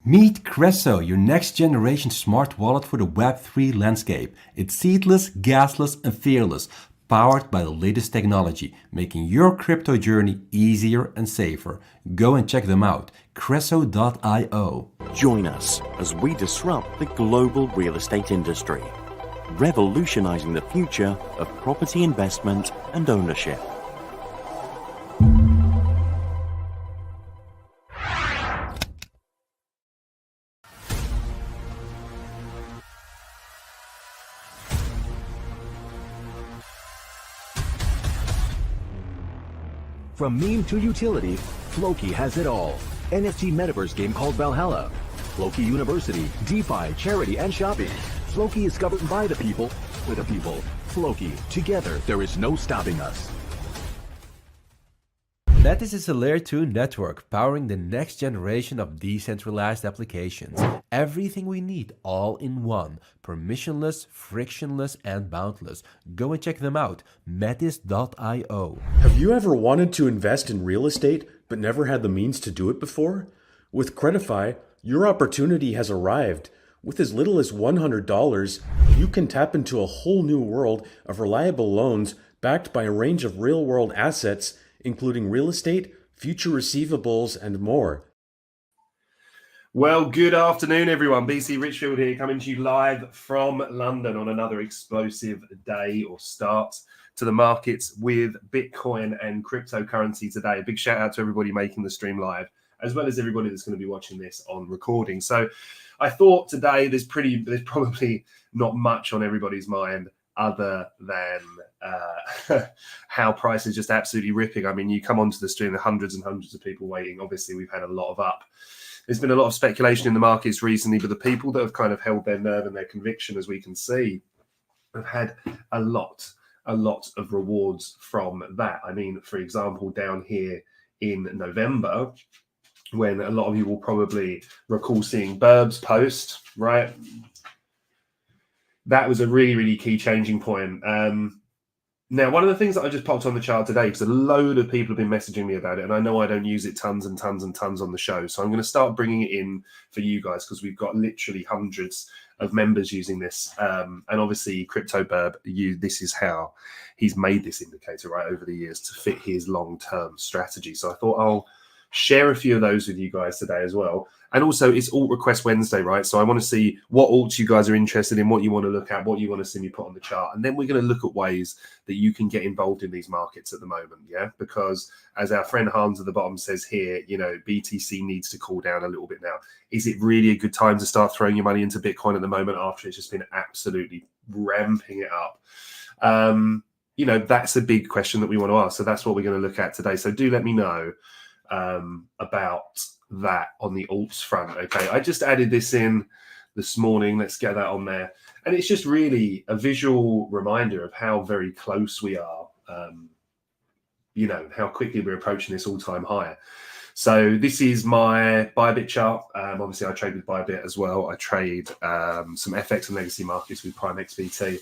Meet Cresso, your next generation smart wallet for the Web3 landscape. It's seedless, gasless, and fearless, powered by the latest technology, making your crypto journey easier and safer. Go and check them out. Cresso.io. Join us as we disrupt the global real estate industry, revolutionizing the future of property investment and ownership. From meme to utility, Floki has it all. NFT metaverse game called Valhalla. Floki University, DeFi, charity, and shopping. Floki is governed by the people, for the people. Floki, together there is no stopping us. Metis is a layer 2 network powering the next generation of decentralized applications. Everything we need all in one. Permissionless, frictionless, and boundless. Go and check them out. Metis.io. Have you ever wanted to invest in real estate but never had the means to do it before? With Credifi, your opportunity has arrived. With as little as $100, you can tap into a whole new world of reliable loans backed by a range of real-world assets, including real estate, future receivables, and more. Well, good afternoon, everyone. BC Richfield here, coming to you live from London on another explosive day or start to the markets with Bitcoin and cryptocurrency today. A big shout out to everybody making the stream live, as well as everybody that's going to be watching this on recording. So I thought today there's probably not much on everybody's mind other than how price is just absolutely ripping. I mean, you come onto the stream, there are hundreds and hundreds of people waiting. Obviously, we've had a lot of up. There's been a lot of speculation in the markets recently, but the people that have kind of held their nerve and their conviction, as we can see, have had a lot of rewards from that. I mean, for example, down here in November, when a lot of you will probably recall seeing Burb's post, right? That was a really, really key changing point. Now, one of the things that I just popped on the chart today, because a load of people have been messaging me about it, and I know I don't use it tons and tons and tons on the show, so I'm going to start bringing it in for you guys, because we've got literally hundreds of members using this. And obviously, Crypto Burb, this is how he's made this indicator, right, over the years to fit his long-term strategy. So I thought I'll share a few of those with you guys today as well. And also, it's Alt Request Wednesday, right? So I want to see what alts you guys are interested in, what you want to look at, what you want to see me put on the chart. And then we're going to look at ways that you can get involved in these markets at the moment, yeah? Because as our friend Hans at the bottom says here, you know, BTC needs to cool down a little bit now. Is it really a good time to start throwing your money into Bitcoin at the moment after it's just been absolutely ramping it up? You know, that's a big question that we want to ask. So that's what we're going to look at today. So do let me know about that on the alts front. Okay, I just added this in this morning. Let's get that on there. And it's just really a visual reminder of how very close we are, you know, how quickly we're approaching this all-time high. So this is my Bybit chart. Obviously, I trade with Bybit as well. I trade some FX and legacy markets with Prime XBT.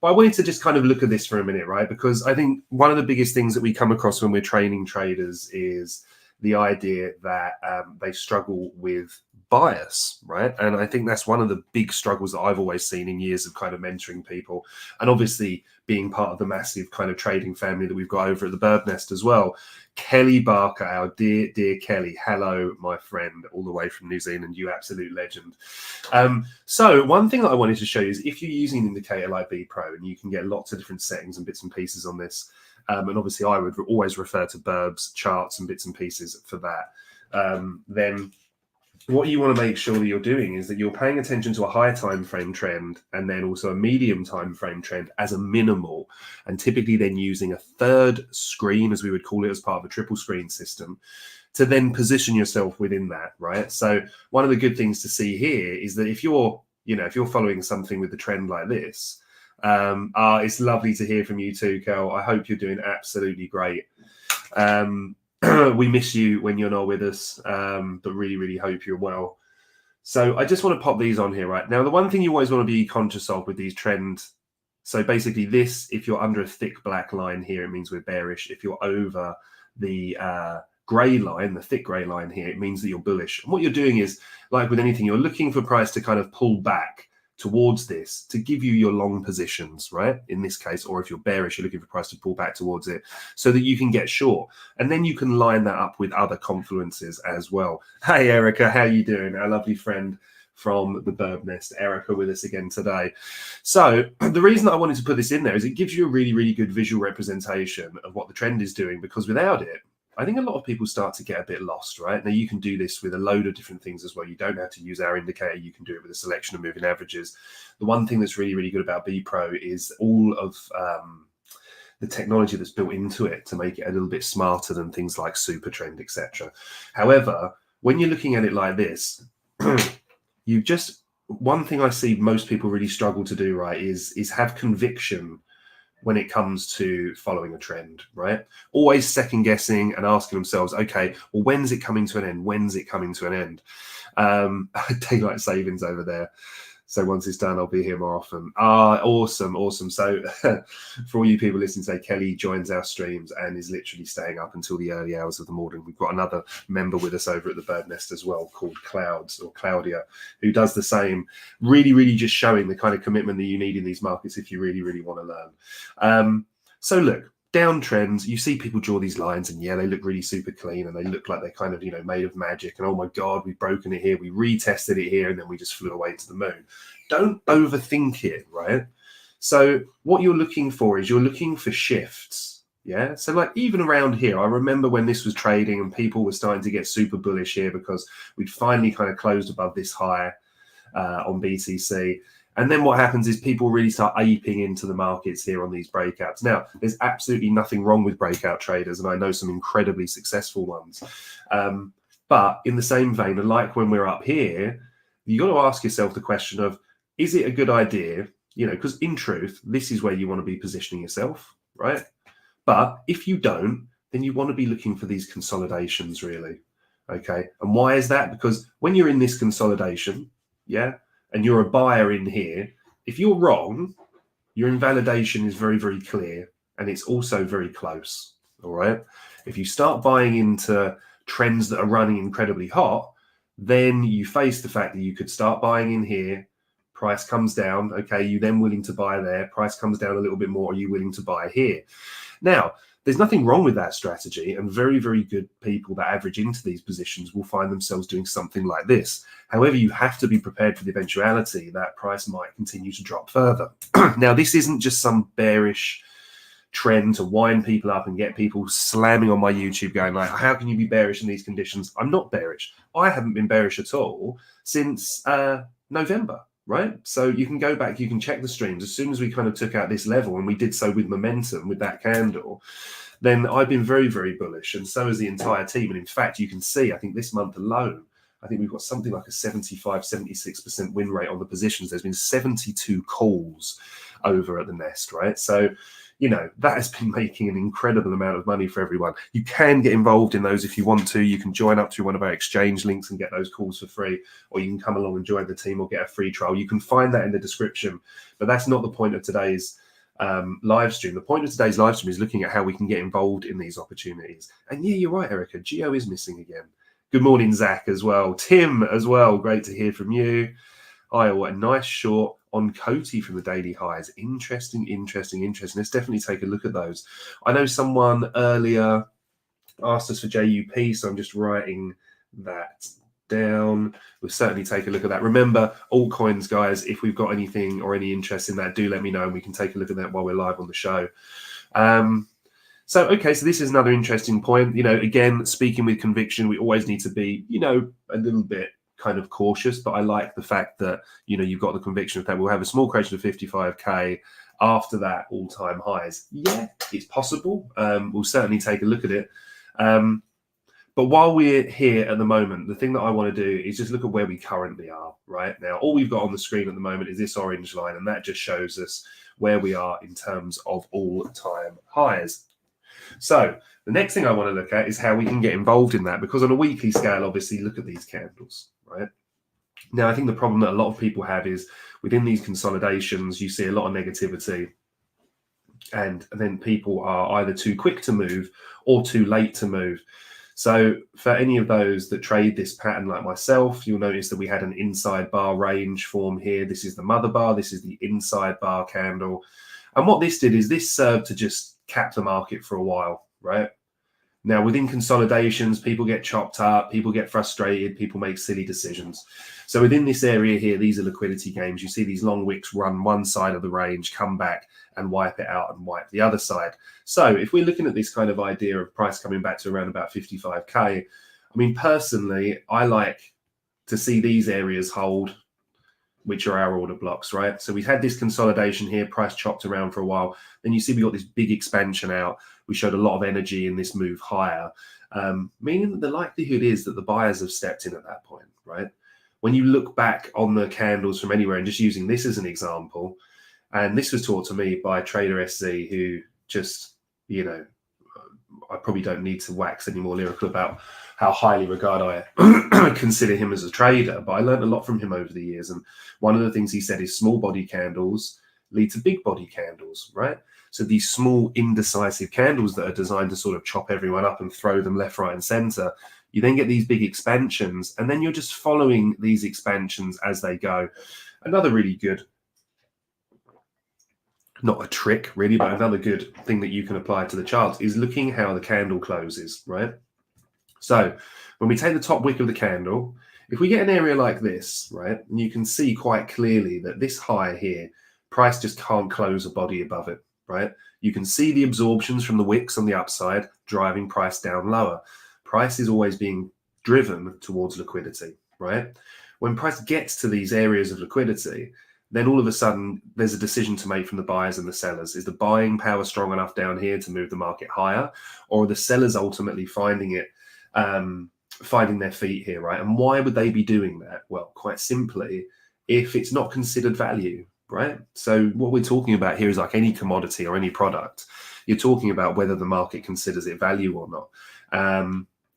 But I wanted to just kind of look at this for a minute, right? Because I think one of the biggest things that we come across when we're training traders is the idea that they struggle with bias, right? And I think that's one of the big struggles that I've always seen in years of kind of mentoring people. And obviously being part of the massive kind of trading family that we've got over at the Bird Nest as well. Kelly Barker, our dear, dear Kelly. Hello, my friend, all the way from New Zealand, you absolute legend. So one thing that I wanted to show you is if you're using an indicator like B Pro, and you can get lots of different settings and bits and pieces on this, and obviously I would always refer to Burb's charts and bits and pieces for that, then what you want to make sure that you're doing is that you're paying attention to a higher time frame trend and then also a medium time frame trend as a minimal, and typically then using a third screen, as we would call it, as part of a triple screen system, to then position yourself within that, right? So one of the good things to see here is that if you're following something with the trend like this, it's lovely to hear from you too, Kel. I hope you're doing absolutely great. We miss you when you're not with us, but really, really hope you're well. So I just want to pop these on here, right? Now, the one thing you always want to be conscious of with these trends, so basically this, if you're under a thick black line here, it means we're bearish. If you're over the grey line, the thick grey line here, it means that you're bullish. And what you're doing is, like with anything, you're looking for price to kind of pull back towards this to give you your long positions, right? In this case, or if you're bearish, you're looking for price to pull back towards it so that you can get short. And then you can line that up with other confluences as well. Hey, Erica, how you doing? Our lovely friend from the Bird Nest, Erica, with us again today. So the reason I wanted to put this in there is it gives you a really, really good visual representation of what the trend is doing, because without it, I think a lot of people start to get a bit lost, right? Now, you can do this with a load of different things as well. You don't have to use our indicator. You can do it with a selection of moving averages. The one thing that's really, really good about BPro is all of the technology that's built into it to make it a little bit smarter than things like Super Trend, etc. However, when you're looking at it like this, one thing I see most people really struggle to do, right, is have conviction when it comes to following a trend, right? Always second guessing and asking themselves, okay, well, when's it coming to an end? When's it coming to an end? Daylight savings over there. So once it's done, I'll be here more often. Awesome. So for all you people listening today, Kelly joins our streams and is literally staying up until the early hours of the morning. We've got another member with us over at the Bird Nest as well, called Claudia, who does the same, really, really just showing the kind of commitment that you need in these markets if you really, really want to learn. So look, downtrends, you see people draw these lines and yeah, they look really super clean and they look like they're kind of, made of magic. And oh my God, we've broken it here. We retested it here and then we just flew away to the moon. Don't overthink it, right? So what you're looking for is you're looking for shifts. Yeah. So like even around here, I remember when this was trading and people were starting to get super bullish here because we'd finally kind of closed above this high on BTC. And then what happens is people really start aping into the markets here on these breakouts. Now, there's absolutely nothing wrong with breakout traders, and I know some incredibly successful ones. But in the same vein, and like when we're up here, you got to ask yourself the question of, is it a good idea? Because in truth, this is where you want to be positioning yourself, right? But if you don't, then you want to be looking for these consolidations, really. Okay. And why is that? Because when you're in this consolidation, yeah, and you're a buyer in here, if you're wrong, your invalidation is very, very clear. And it's also very close. All right. If you start buying into trends that are running incredibly hot, then you face the fact that you could start buying in here. Price comes down. Okay. You then willing to buy there. Price comes down a little bit more. Are you willing to buy here? Now, there's nothing wrong with that strategy, and very, very good people that average into these positions will find themselves doing something like this. However, you have to be prepared for the eventuality that price might continue to drop further. Now, this isn't just some bearish trend to wind people up and get people slamming on my YouTube going like, how can you be bearish in these conditions? I'm not bearish. I haven't been bearish at all since November. Right. So you can go back, you can check the streams. As soon as we kind of took out this level, and we did so with momentum with that candle, then I've been very, very bullish. And so has the entire team. And in fact, you can see, I think this month alone, I think we've got something like a 75, 76% win rate on the positions. There's been 72 calls over at the Nest. Right. So, that has been making an incredible amount of money for everyone. You can get involved in those if you want to. You can join up to one of our exchange links and get those calls for free, or you can come along and join the team or get a free trial. You can find that in the description, but that's not the point of today's live stream. The point of today's live stream is looking at how we can get involved in these opportunities. And yeah, you're right, Erica. Geo is missing again. Good morning, Zach, as well. Tim, as well. Great to hear from you. Iowa, a nice short on Coty from the daily highs. Interesting. Let's definitely take a look at those. I know someone earlier asked us for JUP, so I'm just writing that down. We'll certainly take a look at that. Remember, altcoins, guys, if we've got anything or any interest in that, do let me know and we can take a look at that while we're live on the show. So this is another interesting point. Again, speaking with conviction, we always need to be, a little bit kind of cautious, but I like the fact that you've got the conviction that we'll have a small correction of 55k after that all-time highs. Yeah, it's possible. We'll certainly take a look at it. But while we're here at the moment, the thing that I want to do is just look at where we currently are right now. All we've got on the screen at the moment is this orange line, and that just shows us where we are in terms of all-time highs. So the next thing I want to look at is how we can get involved in that, because on a weekly scale, obviously, look at these candles, right? Now, I think the problem that a lot of people have is within these consolidations, you see a lot of negativity, and then people are either too quick to move or too late to move. So for any of those that trade this pattern like myself, you'll notice that we had an inside bar range form here. This is the mother bar. This is the inside bar candle. And what this did is this served to just cap the market for a while, right? Now, within consolidations, people get chopped up, people get frustrated, people make silly decisions. So within this area here, these are liquidity games. You see these long wicks run one side of the range, come back and wipe it out and wipe the other side. So if we're looking at this kind of idea of price coming back to around about 55K, I mean, personally, I like to see these areas hold, which are our order blocks, right? So we've had this consolidation here, price chopped around for a while. Then you see we got this big expansion out. We showed a lot of energy in this move higher, meaning that the likelihood is that the buyers have stepped in at that point, right? When you look back on the candles from anywhere, and just using this as an example, and this was taught to me by Trader SC, who just, you know, I probably don't need to wax any more lyrical about how highly regard I consider him as a trader, but I learned a lot from him over the years. And one of the things he said is small body candles lead to big body candles, right? So these small indecisive candles that are designed to sort of chop everyone up and throw them left, right, and center, you then get these big expansions, and then you're just following these expansions as they go. Another really good, not a trick really, but another good thing that you can apply to the charts is looking how the candle closes, right? So when we take the top wick of the candle, if we get an area like this, right, and you can see quite clearly that this high here, price just can't close a body above it, right? You can see the absorptions from the wicks on the upside driving price down lower. Price is always being driven towards liquidity, right? When price gets to these areas of liquidity, then all of a sudden there's a decision to make from the buyers and the sellers. Is the buying power strong enough down here to move the market higher, or are the sellers ultimately finding their feet here, right? And why would they be doing that? Well, quite simply, if it's not considered value, right? So what we're talking about here is like any commodity or any product. You're talking about whether the market considers it value or not.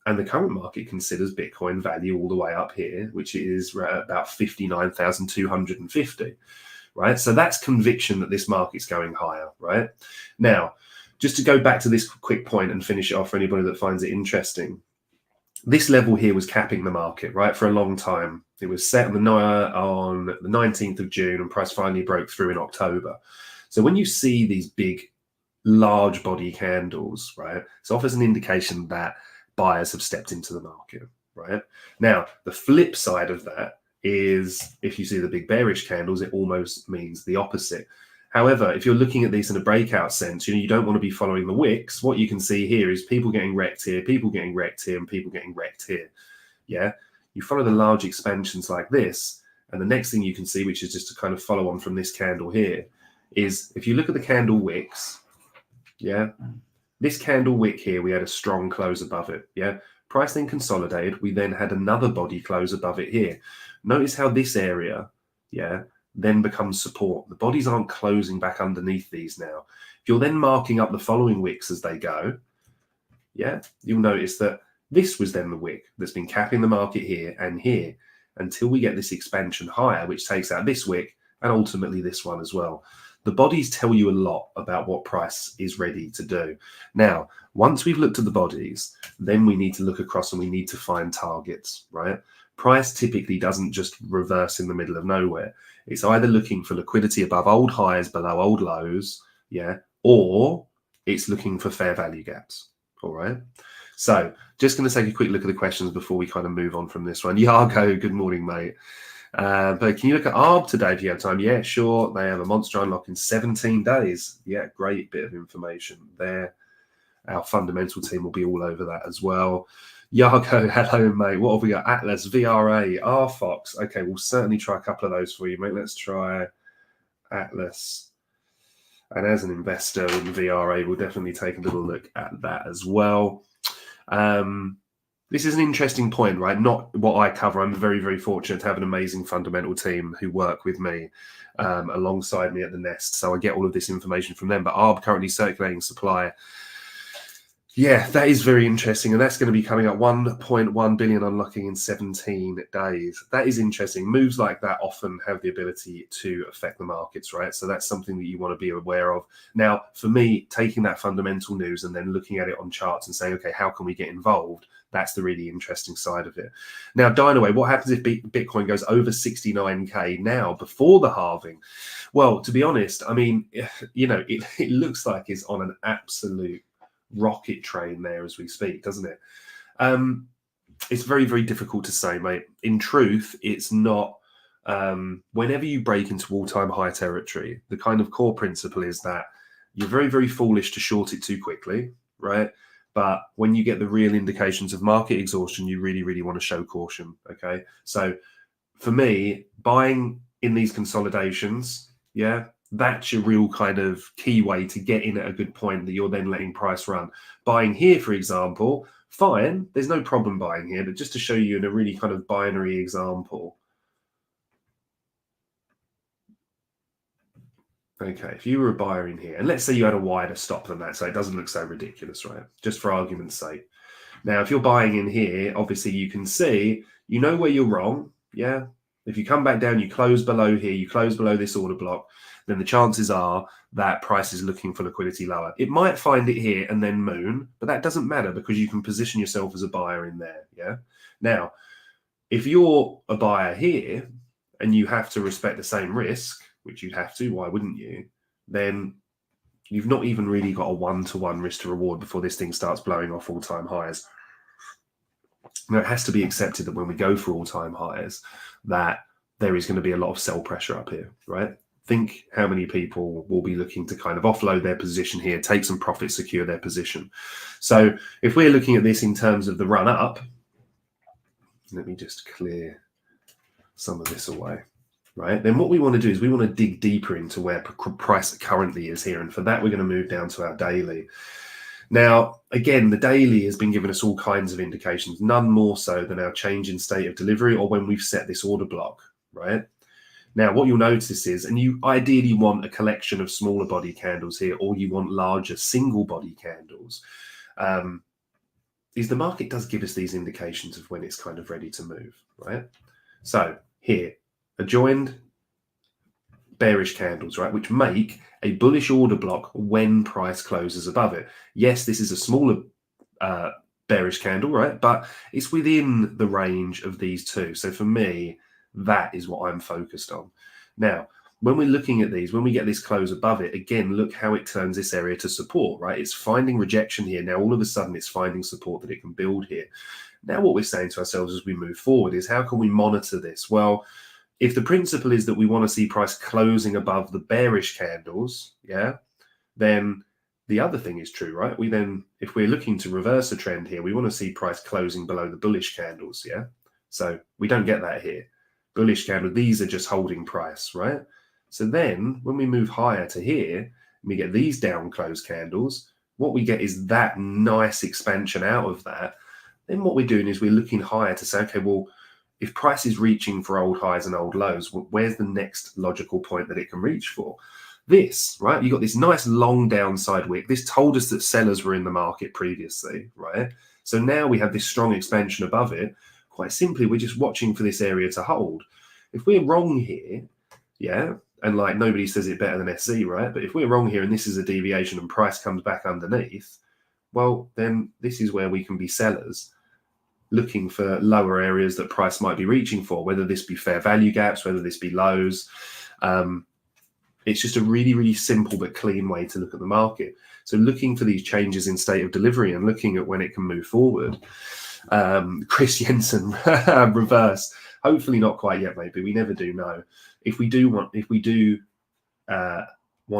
And the current market considers Bitcoin value all the way up here, which is about 59,250, right? So that's conviction that this market's going higher, right? Now, just to go back to this quick point and finish it off for anybody that finds it interesting, this level here was capping the market, right, for a long time. It was set on the 19th of June, and price finally broke through in October. So when you see these big, large body candles, right, it offers an indication that buyers have stepped into the market, right? Now, the flip side of that is if you see the big bearish candles, it almost means the opposite. However, if you're looking at these in a breakout sense, you don't want to be following the wicks. What you can see here is people getting wrecked here, people getting wrecked here, and people getting wrecked here. Yeah, you follow the large expansions like this, and the next thing you can see, which is just to kind of follow on from this candle here, is if you look at the candle wicks, yeah, this candle wick here, we had a strong close above it, yeah? Price then consolidated. We then had another body close above it here. Notice how this area, yeah, then becomes support. The bodies aren't closing back underneath these now. If you're then marking up the following wicks as they go, yeah, you'll notice that this was then the wick that's been capping the market here and here until we get this expansion higher, which takes out this wick and ultimately this one as well. The bodies tell you a lot about what price is ready to do. Now, once we've looked at the bodies, then we need to look across and we need to find targets, right? Price typically doesn't just reverse in the middle of nowhere. It's either looking for liquidity above old highs, below old lows, yeah, or it's looking for fair value gaps, all right? So just going to take a quick look at the questions before we kind of move on from this one. Yargo, good morning, mate. But can you look at ARB today if you have time? Yeah, sure. They have a monster unlock in 17 days. Yeah, great bit of information there. Our fundamental team will be all over that as well. Yargo, hello, mate. What have we got? Atlas, VRA, RFox. Okay, we'll certainly try a couple of those for you, mate. Let's try Atlas. And as an investor in VRA, we'll definitely take a little look at that as well. This is an interesting point, right? Not what I cover. I'm very, very fortunate to have an amazing fundamental team who work with me alongside me at the Nest. So I get all of this information from them. But ARB currently circulating supply. Yeah, that is very interesting. And that's going to be coming up 1.1 billion unlocking in 17 days. That is interesting. Moves like that often have the ability to affect the markets, right? So that's something that you want to be aware of. Now, for me, taking that fundamental news and then looking at it on charts and saying, okay, how can we get involved? That's the really interesting side of it. Now, Dynaway, what happens if Bitcoin goes over 69K now before the halving? Well, to be honest, I mean, you know, it looks like it's on an absolute rocket train there as we speak, doesn't it? It's very, very difficult to say, mate. In truth, it's not. Whenever you break into all-time high territory, the kind of core principle is that you're very, very foolish to short it too quickly, right? But when you get the real indications of market exhaustion, you really, really want to show caution, okay? So for me, buying in these consolidations, yeah, that's your real kind of key way to get in at a good point that you're then letting price run. Buying here, for example, fine, there's no problem buying here, but just to show you in a really kind of binary example. Okay, if you were a buyer in here, and let's say you had a wider stop than that, so it doesn't look so ridiculous, right? Just for argument's sake. Now, if you're buying in here, obviously you can see, you know where you're wrong, yeah? If you come back down, you close below here, you close below this order block, then the chances are that price is looking for liquidity lower. It might find it here and then moon, but that doesn't matter because you can position yourself as a buyer in there, yeah? Now, if you're a buyer here and you have to respect the same risk, which you'd have to, why wouldn't you? Then you've not even really got a one-to-one risk to reward before this thing starts blowing off all-time highs. Now, it has to be accepted that when we go for all-time highs, that there is going to be a lot of sell pressure up here, right? Think how many people will be looking to kind of offload their position here, take some profit, secure their position. So if we're looking at this in terms of the run-up, let me just clear some of this away. Right, then what we want to do is we want to dig deeper into where price currently is here. And for that, we're going to move down to our daily. Now, again, the daily has been giving us all kinds of indications, none more so than our change in state of delivery or when we've set this order block, right? Now, what you'll notice is, and you ideally want a collection of smaller body candles here, or you want larger single body candles, is the market does give us these indications of when it's kind of ready to move, right? So here, adjoined bearish candles, right, which make a bullish order block when price closes above it. Yes, this is a smaller bearish candle, right, but it's within the range of these two. So for me, that is what I'm focused on. Now, when we're looking at these, when we get this close above it, again, look how it turns this area to support, right? It's finding rejection here. Now, all of a sudden, it's finding support that it can build here. Now, what we're saying to ourselves as we move forward is, how can we monitor this? Well, if the principle is that we want to see price closing above the bearish candles, yeah, then the other thing is true, right? We then, if we're looking to reverse a trend here, we want to see price closing below the bullish candles, yeah? So we don't get that here. Bullish candle, these are just holding price, right? So then when we move higher to here, and we get these down close candles, what we get is that nice expansion out of that. Then what we're doing is we're looking higher to say, okay, well, if price is reaching for old highs and old lows, where's the next logical point that it can reach for? This, right? You got this nice long downside wick. This told us that sellers were in the market previously, right? So now we have this strong expansion above it. Quite simply, we're just watching for this area to hold. If we're wrong here, yeah, and like nobody says it better than SC, right? But if we're wrong here and this is a deviation and price comes back underneath, well, then this is where we can be sellers, looking for lower areas that price might be reaching for, whether this be fair value gaps, whether this be lows. It's just a really, really simple but clean way to look at the market. So looking for these changes in state of delivery and looking at when it can move forward. Chris Jensen, reverse. Hopefully not quite yet, maybe. We never do know. If we do want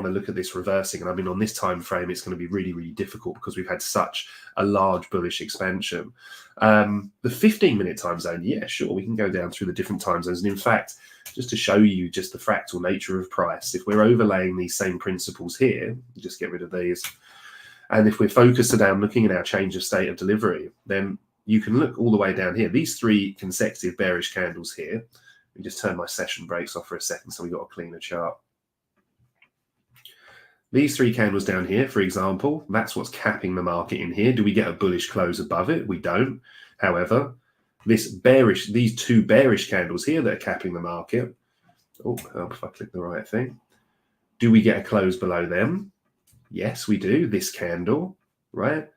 to look at this reversing, and I mean on this time frame, it's going to be really, really difficult because we've had such a large bullish expansion. The 15-minute time zone, yeah, sure, we can go down through the different time zones. And in fact, just to show you just the fractal nature of price, if we're overlaying these same principles here, just get rid of these, and if we're focused down looking at our change of state of delivery, then you can look all the way down here. These three consecutive bearish candles here. Let me just turn my session breaks off for a second so we got a cleaner chart. These three candles down here, for example, that's what's capping the market in here. Do we get a bullish close above it? We don't. However, these two bearish candles here that are capping the market. Oh, if I click the right thing. Do we get a close below them? Yes, we do. This candle, right?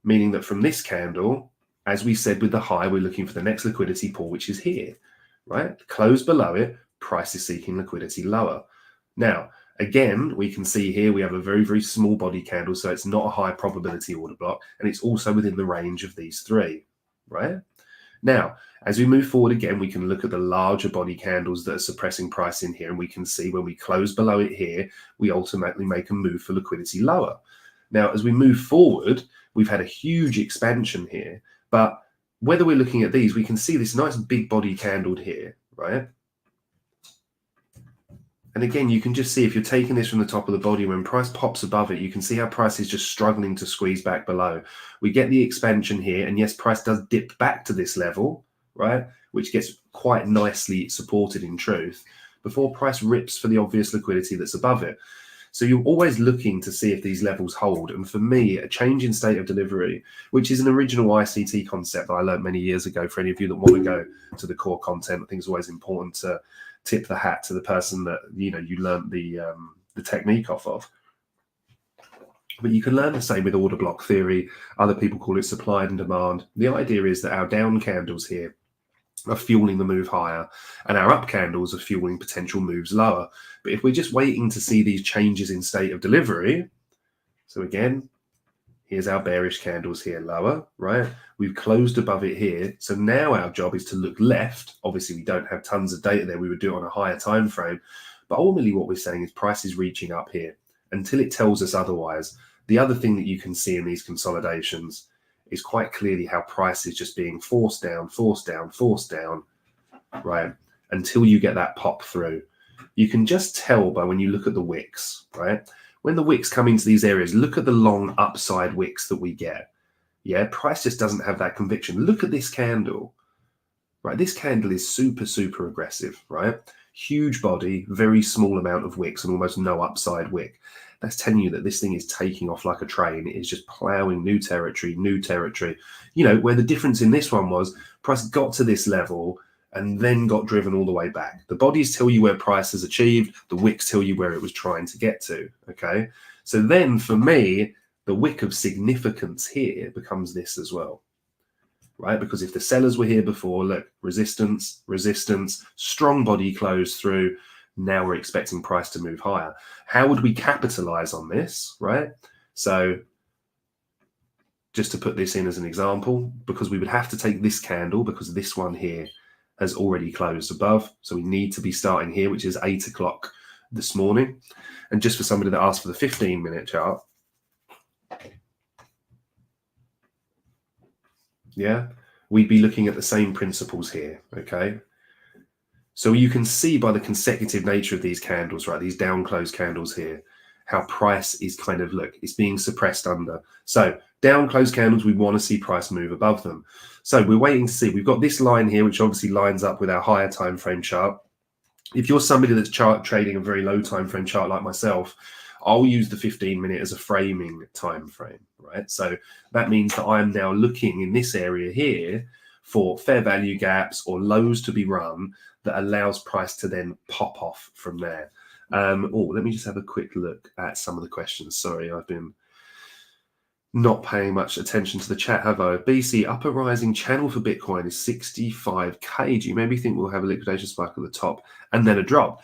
Meaning that from this candle, as we said with the high, we're looking for the next liquidity pool, which is here, right? Close below it, price is seeking liquidity lower. Now, again, we can see here we have a very, very small body candle, so it's not a high probability order block, and it's also within the range of these three, right? Now, as we move forward again, we can look at the larger body candles that are suppressing price in here, and we can see when we close below it here, we ultimately make a move for liquidity lower. Now, as we move forward, we've had a huge expansion here, but whether we're looking at these, we can see this nice big body candle here, right? And again, you can just see if you're taking this from the top of the body, when price pops above it, you can see how price is just struggling to squeeze back below. We get the expansion here, and yes, price does dip back to this level, right? Which gets quite nicely supported in truth before price rips for the obvious liquidity that's above it. So you're always looking to see if these levels hold. And for me, a change in state of delivery, which is an original ICT concept that I learned many years ago, for any of you that want to go to the core content, I think it's always important to tip the hat to the person that you learned the technique off of. But you can learn the same with order block theory. Other people call it supply and demand. The idea is that our down candles here are fueling the move higher, and our up candles are fueling potential moves lower. But if we're just waiting to see these changes in state of delivery, so again, here's our bearish candles here lower, right? We've closed above it here. So now our job is to look left. Obviously, we don't have tons of data there. We would do it on a higher time frame. But ultimately, what we're saying is price is reaching up here until it tells us otherwise. The other thing that you can see in these consolidations is quite clearly how price is just being forced down, forced down, forced down, right? Until you get that pop through. You can just tell by when you look at the wicks, right? When the wicks come into these areas, look at the long upside wicks that we get. Yeah, price just doesn't have that conviction. Look at this candle, right? This candle is super, super aggressive, right? Huge body, very small amount of wicks and almost no upside wick. That's telling you that this thing is taking off like a train. It is just plowing new territory, new territory. You know, where the difference in this one was price got to this level and then got driven all the way back. The bodies tell you where price has achieved. The wicks tell you where it was trying to get to, okay? So then for me, the wick of significance here becomes this as well, right? Because if the sellers were here before, look, resistance, resistance, strong body close through. Now we're expecting price to move higher. How would we capitalize on this, right? So just to put this in as an example, because we would have to take this candle because this one here has already closed above. So we need to be starting here, which is 8 o'clock this morning. And just for somebody that asked for the 15-minute chart, yeah, we'd be looking at the same principles here, okay? So you can see by the consecutive nature of these candles, right, these down close candles here, how price is kind of, look, it's being suppressed under. So down close candles, we want to see price move above them. So we're waiting to see. We've got this line here, which obviously lines up with our higher time frame chart. If you're somebody that's trading a very low time frame chart like myself, I'll use the 15-minute as a framing time frame, right? So that means that I'm now looking in this area here for fair value gaps or lows to be run that allows price to then pop off from there. Let me just have a quick look at some of the questions. Sorry, I've been not paying much attention to the chat, have I? BC, upper rising channel for Bitcoin is 65K. Do you maybe think we'll have a liquidation spike at the top and then a drop?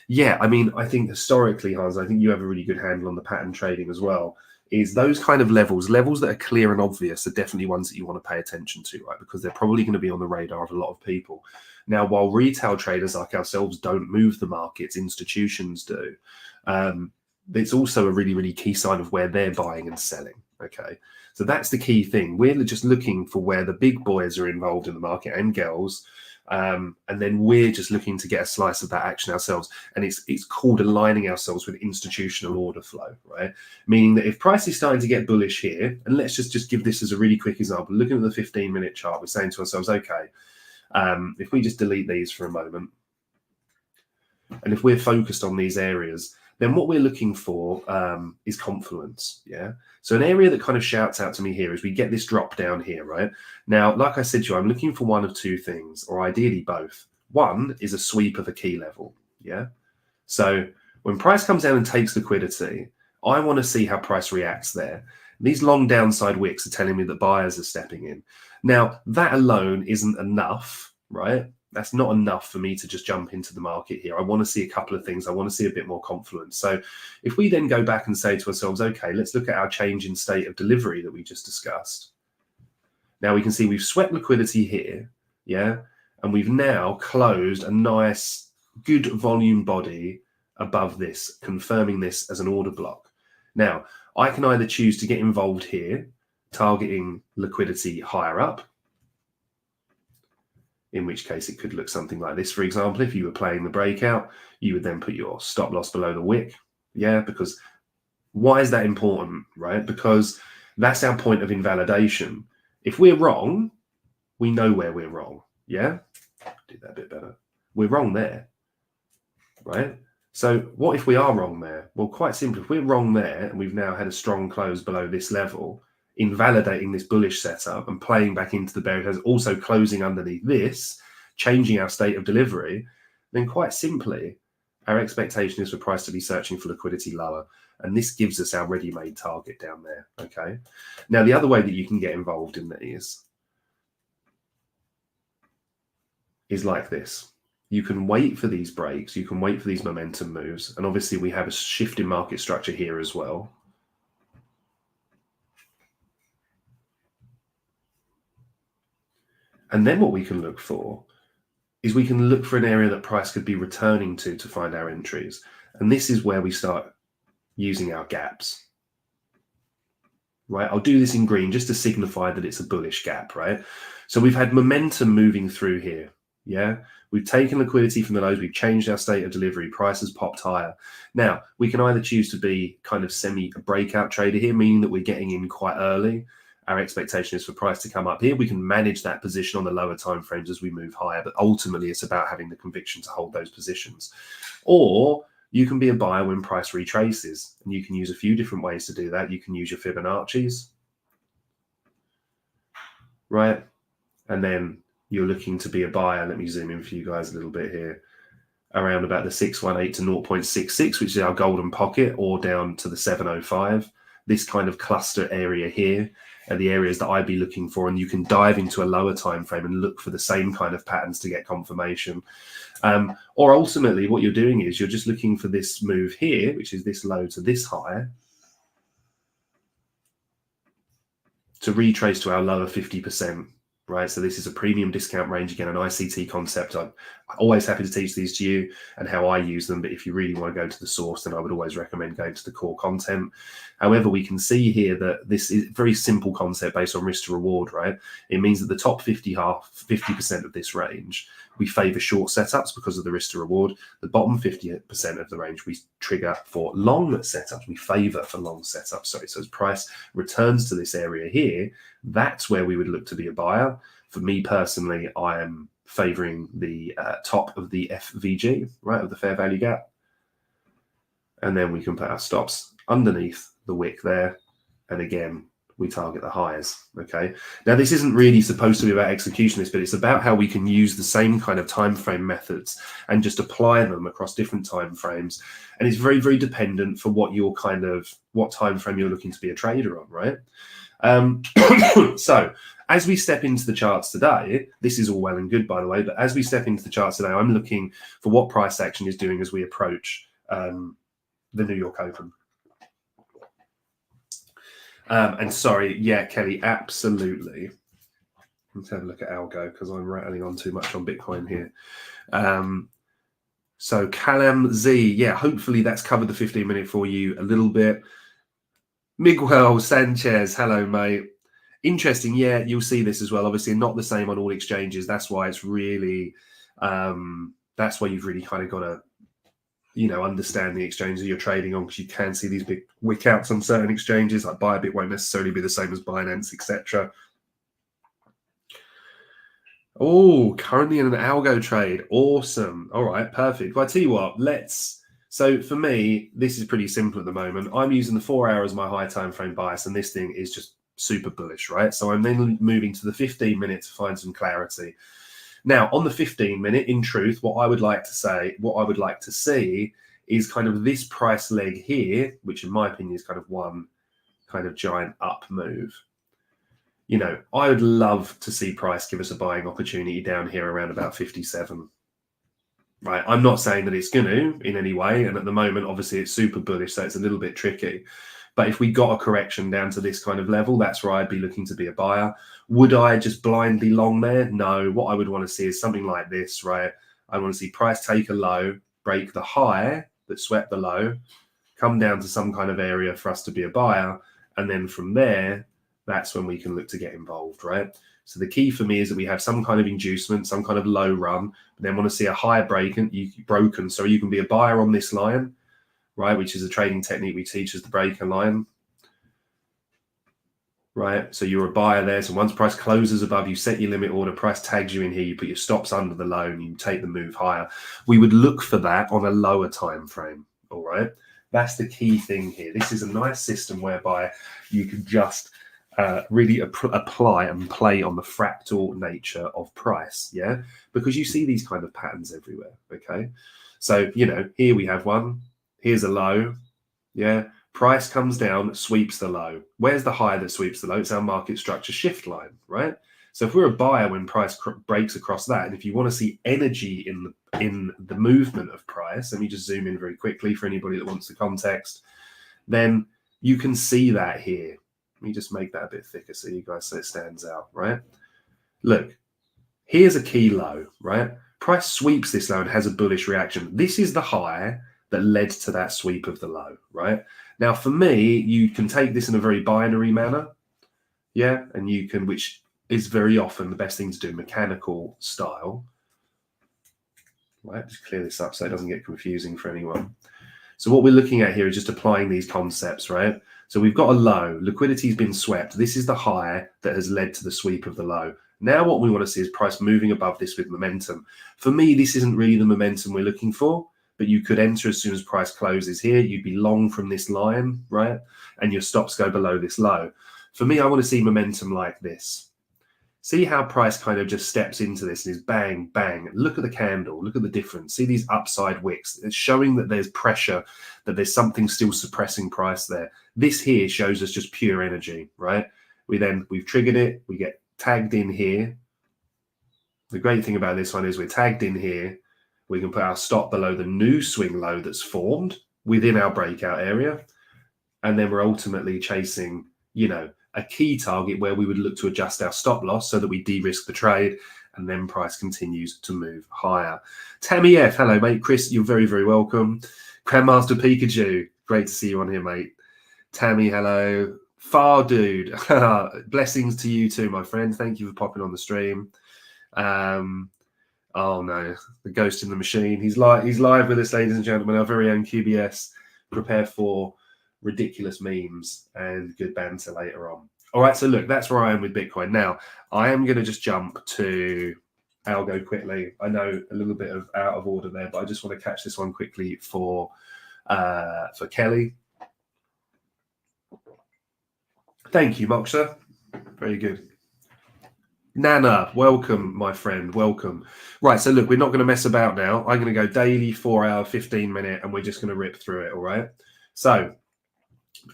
Yeah, I mean, I think historically, Hans, I think you have a really good handle on the pattern trading as well, is those kind of levels that are clear and obvious are definitely ones that you want to pay attention to, right? Because they're probably going to be on the radar of a lot of people. Now, while retail traders like ourselves don't move the markets, institutions do, it's also a really, really key sign of where they're buying and selling, okay? So that's the key thing. We're just looking for where the big boys are involved in the market and girls, and then we're just looking to get a slice of that action ourselves. And it's called aligning ourselves with institutional order flow, right? Meaning that if price is starting to get bullish here, and let's just give this as a really quick example, looking at the 15-minute chart, we're saying to ourselves, okay, if we just delete these for a moment, and if we're focused on these areas, then what we're looking for is confluence, yeah? So an area that kind of shouts out to me here is we get this drop down here, right? Now, like I said to you, I'm looking for one of two things, or ideally both. One is a sweep of a key level, yeah? So when price comes down and takes liquidity, I want to see how price reacts there. These long downside wicks are telling me that buyers are stepping in. Now, that alone isn't enough, right? That's not enough for me to just jump into the market here. I want to see a couple of things. I want to see a bit more confluence. So if we then go back and say to ourselves, okay, let's look at our change in state of delivery that we just discussed. Now we can see we've swept liquidity here, yeah? And we've now closed a nice, good volume body above this, confirming this as an order block. Now, I can either choose to get involved here, targeting liquidity higher up, in which case it could look something like this. For example, if you were playing the breakout, you would then put your stop loss below the wick. Yeah, because why is that important, right? Because that's our point of invalidation. If we're wrong, we know where we're wrong. Yeah, do that a bit better. We're wrong there, right? So what if we are wrong there? Well, quite simply, if we're wrong there and we've now had a strong close below this level, invalidating this bullish setup and playing back into the bearish, also closing underneath this, changing our state of delivery, then quite simply, our expectation is for price to be searching for liquidity lower. And this gives us our ready-made target down there, okay? Now, the other way that you can get involved in these is like this. You can wait for these breaks. You can wait for these momentum moves. And obviously, we have a shift in market structure here as well. And then what we can look for is we can look for an area that price could be returning to find our entries. And this is where we start using our gaps, right? I'll do this in green just to signify that it's a bullish gap, right? So we've had momentum moving through here, yeah? We've taken liquidity from the lows, we've changed our state of delivery, price has popped higher. Now, we can either choose to be kind of breakout trader here, meaning that we're getting in quite early. Our expectation is for price to come up here. We can manage that position on the lower time frames as we move higher, but ultimately it's about having the conviction to hold those positions. Or you can be a buyer when price retraces, and you can use a few different ways to do that. You can use your Fibonacci's, right? And then you're looking to be a buyer. Let me zoom in for you guys a little bit here. Around about the 618 to 0.66, which is our golden pocket, or down to the 705. This kind of cluster area here are the areas that I'd be looking for, and you can dive into a lower time frame and look for the same kind of patterns to get confirmation. Or ultimately what you're doing is you're just looking for this move here, which is this low to this high, to retrace to our lower 50%, right? So this is a premium discount range, again, an ICT concept. I'm always happy to teach these to you and how I use them, but if you really want to go to the source, then I would always recommend going to the core content. However, we can see here that this is a very simple concept based on risk to reward, right? It means that the top 50% of this range, we favor short setups because of the risk to reward. The bottom 50% of the range, we trigger for long setups. We favor for long setups, sorry. So as price returns to this area here, that's where we would look to be a buyer. For me personally, I am favoring the top of the FVG, right, of the fair value gap. And then we can put our stops underneath the wick there. And again, we target the highs, okay? Now, this isn't really supposed to be about executionist, but it's about how we can use the same kind of time frame methods and just apply them across different time frames. And it's very, very dependent for what time frame you're looking to be a trader on, right? So as we step into the charts today, this is all well and good, by the way, but as we step into the charts today, I'm looking for what price action is doing as we approach the New York Open. And sorry, yeah, Kelly, absolutely. Let's have a look at Algo because I'm rattling on too much on Bitcoin here. So Callum Z, yeah, hopefully that's covered the 15-minute for you a little bit. Miguel Sanchez, hello, mate. Interesting, yeah, you'll see this as well. Obviously, not the same on all exchanges. That's why it's really, that's why you've really kind of got to, understand the exchanges you're trading on, because you can see these big wick outs on certain exchanges. Like Bybit won't necessarily be the same as Binance, etc. Oh, currently in an algo trade. Awesome. All right, perfect. Well, I tell you what, so for me, this is pretty simple at the moment. I'm using the 4 hour as my high time frame bias, and this thing is just super bullish, right? So I'm then moving to the 15 minute to find some clarity. Now, on the 15-minute, in truth, what I would like to see is kind of this price leg here, which in my opinion is kind of one kind of giant up move. You know, I would love to see price give us a buying opportunity down here around about 57. Right, I'm not saying that it's going to in any way, and at the moment, obviously, it's super bullish, so it's a little bit tricky. But if we got a correction down to this kind of level, that's where I'd be looking to be a buyer. Would I just blindly long there? No. What I would want to see is something like this, right? I want to see price take a low, break the high that swept the low, come down to some kind of area for us to be a buyer, and then from there, that's when we can look to get involved, right? So the key for me is that we have some kind of inducement, some kind of low run, but then want to see a high broken, so you can be a buyer on this line, right, which is a trading technique we teach as the breaker line, right? So you're a buyer there. So once price closes above, you set your limit order, price tags you in here, you put your stops under the low, and you take the move higher. We would look for that on a lower time frame, all right? That's the key thing here. This is a nice system whereby you can just really apply and play on the fractal nature of price, yeah? Because you see these kind of patterns everywhere, okay? So, you know, here we have one. Here's a low, yeah? Price comes down, sweeps the low. Where's the high that sweeps the low? It's our market structure shift line, right? So if we're a buyer when price breaks across that, and if you want to see energy in the movement of price, let me just zoom in very quickly for anybody that wants the context, then you can see that here. Let me just make that a bit thicker so you guys so it stands out, right? Look, here's a key low, right? Price sweeps this low and has a bullish reaction. This is the high that led to that sweep of the low, right? Now, for me, you can take this in a very binary manner, yeah? And you can, which is very often the best thing to do, mechanical style, right? Just clear this up so it doesn't get confusing for anyone. So what we're looking at here is just applying these concepts, right? So we've got a low, liquidity's been swept. This is the high that has led to the sweep of the low. Now what we want to see is price moving above this with momentum. For me, this isn't really the momentum we're looking for, but you could enter as soon as price closes here. You'd be long from this line, right? And your stops go below this low. For me, I want to see momentum like this. See how price kind of just steps into this and is bang, bang. Look at the candle. Look at the difference. See these upside wicks. It's showing that there's pressure, that there's something still suppressing price there. This here shows us just pure energy, right? We've triggered it. We get tagged in here. The great thing about this one is we're tagged in here. We can put our stop below the new swing low that's formed within our breakout area. And then we're ultimately chasing, you know, a key target where we would look to adjust our stop loss so that we de-risk the trade, and then price continues to move higher. Tammy F, hello, mate. Chris, you're very, very welcome. Grandmaster Pikachu, great to see you on here, mate. Tammy, hello. Far dude, blessings to you too, my friend. Thank you for popping on the stream. Oh no, the ghost in the machine. He's live with us, ladies and gentlemen. Our very own QBS. Prepare for ridiculous memes and good banter later on. All right, so look, that's where I am with Bitcoin. Now, I am going to just jump to Algo quickly. I know a little bit of out of order there, but I just want to catch this one quickly for Kelly. Thank you, Moksha. Very good. Nana, welcome, my friend. Welcome. Right, so look, we're not going to mess about now. I'm going to go daily 4 hour, 15 minute, and we're just going to rip through it, all right? So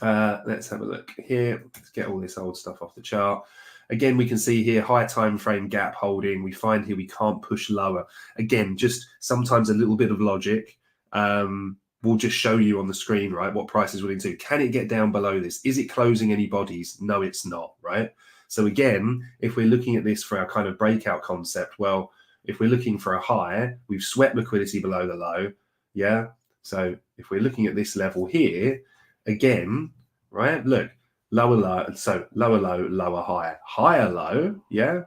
let's have a look here. Let's get all this old stuff off the chart. Again, we can see here high time frame gap holding. We find here we can't push lower. Again, just sometimes a little bit of logic will just show you on the screen, right, what price is willing to. Can it get down below this? Is it closing any bodies? No, it's not, right? So again, if we're looking at this for our kind of breakout concept, well, if we're looking for a high, we've swept liquidity below the low, yeah? So if we're looking at this level here, again, right, look, lower low, so lower low, lower high, higher low, yeah?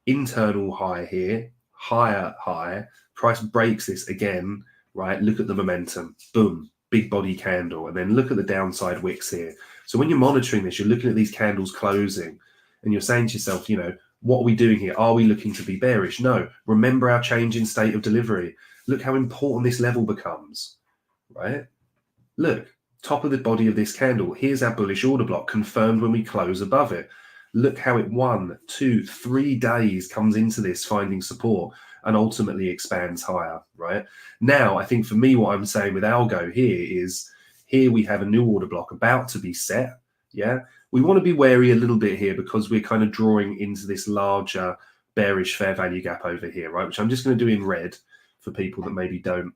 Internal high here, higher high, price breaks this again, right? Look at the momentum, boom, big body candle, and then look at the downside wicks here. So when you're monitoring this, you're looking at these candles closing, and you're saying to yourself, you know, what are we doing here? Are we looking to be bearish? No. Remember our change in state of delivery. Look how important this level becomes, right? Look, top of the body of this candle. Here's our bullish order block confirmed when we close above it. Look how it 1, 2, 3 days comes into this finding support and ultimately expands higher, right? Now, I think for me, what I'm saying with Algo here is, here we have a new order block about to be set. Yeah, we want to be wary a little bit here because we're kind of drawing into this larger bearish fair value gap over here, right? Which I'm just going to do in red for people that maybe don't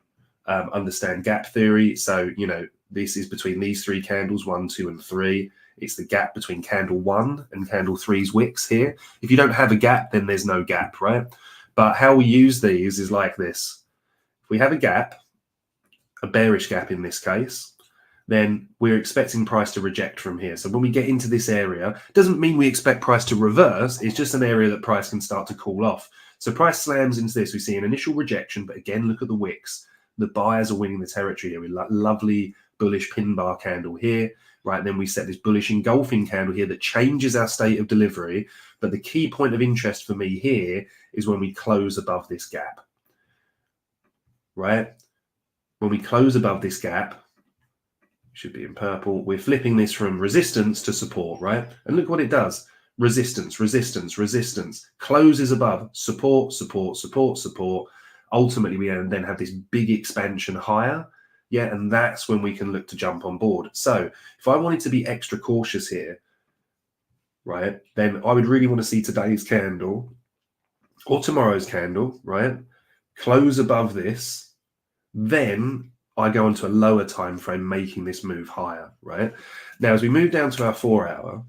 understand gap theory. So, you know, this is between these three candles, 1, 2, and 3. It's the gap between candle 1 and candle 3's wicks here. If you don't have a gap, then there's no gap, right? But how we use these is like this. If we have a gap, a bearish gap in this case, then we're expecting price to reject from here. So when we get into this area, it doesn't mean we expect price to reverse. It's just an area that price can start to cool off. So price slams into this. We see an initial rejection, but again, look at the wicks. The buyers are winning the territory here with lovely bullish pin bar candle here, right? Then we set this bullish engulfing candle here that changes our state of delivery. But the key point of interest for me here is when we close above this gap, right? When we close above this gap, should be in purple, we're flipping this from resistance to support, right? And look what it does. Resistance, resistance, resistance, closes above, support, support, support, support. Ultimately, we then have this big expansion higher. Yeah, and that's when we can look to jump on board. So if I wanted to be extra cautious here, right, then I would really want to see today's candle or tomorrow's candle, right, close above this. Then I go onto a lower time frame, making this move higher, right? Now, as we move down to our 4 hour,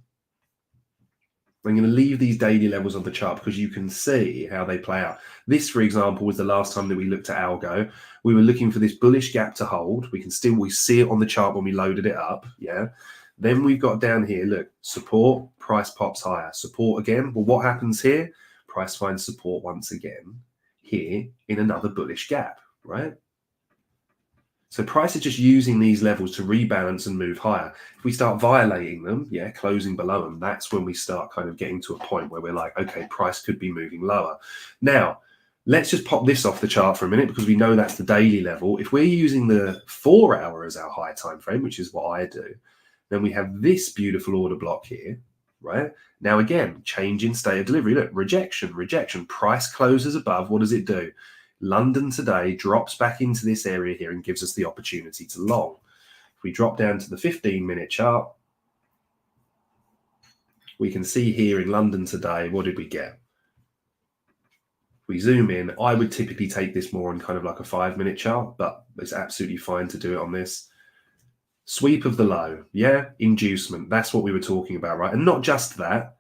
I'm going to leave these daily levels on the chart because you can see how they play out. This, for example, was the last time that we looked at algo. We were looking for this bullish gap to hold. We see it on the chart when we loaded it up. Yeah. Then we've got down here, look, support, price pops higher. Support again. Well, what happens here? Price finds support once again here in another bullish gap, right? So price is just using these levels to rebalance and move higher. If we start violating them, yeah, closing below them, that's when we start kind of getting to a point where we're like, okay, price could be moving lower. Now, let's just pop this off the chart for a minute because we know that's the daily level. If we're using the 4 hour as our high time frame, which is what I do, then we have this beautiful order block here, right? Now, again, change in state of delivery. Look, rejection, rejection. Price closes above. What does it do? London today drops back into this area here and gives us the opportunity to long. If we drop down to the 15-minute chart, we can see here in London today, what did we get? If we zoom in, I would typically take this more on kind of like a 5-minute chart, but it's absolutely fine to do it on this. Sweep of the low, yeah, inducement. That's what we were talking about, right? And not just that,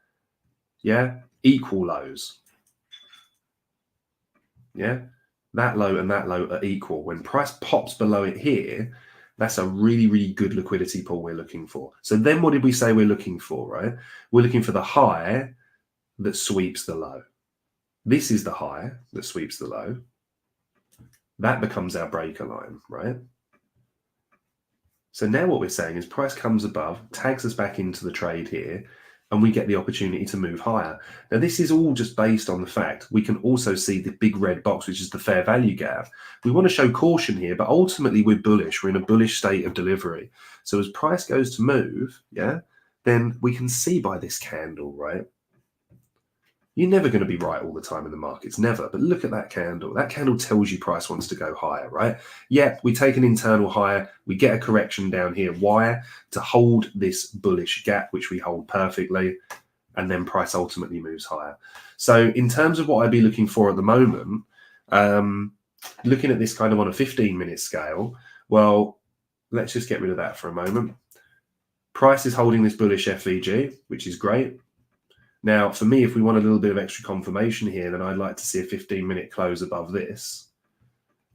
yeah, equal lows, yeah. That low and that low are equal. When price pops below it here, that's a really, really good liquidity pool we're looking for. So then what did we say we're looking for, right? We're looking for the high that sweeps the low. This is the high that sweeps the low. That becomes our breaker line, right? So now what we're saying is price comes above, tags us back into the trade here, and we get the opportunity to move higher. Now, this is all just based on the fact we can also see the big red box, which is the fair value gap. We want to show caution here, but ultimately we're bullish. We're in a bullish state of delivery. So as price goes to move, yeah, then we can see by this candle, right? You're never going to be right all the time in the markets, never. But look at that candle. That candle tells you price wants to go higher, right? Yeah, we take an internal higher. We get a correction down here. Why? To hold this bullish gap, which we hold perfectly. And then price ultimately moves higher. So in terms of what I'd be looking for at the moment, looking at this kind of on a 15-minute scale, well, let's just get rid of that for a moment. Price is holding this bullish FVG, which is great. Now, for me, if we want a little bit of extra confirmation here, then I'd like to see a 15-minute close above this.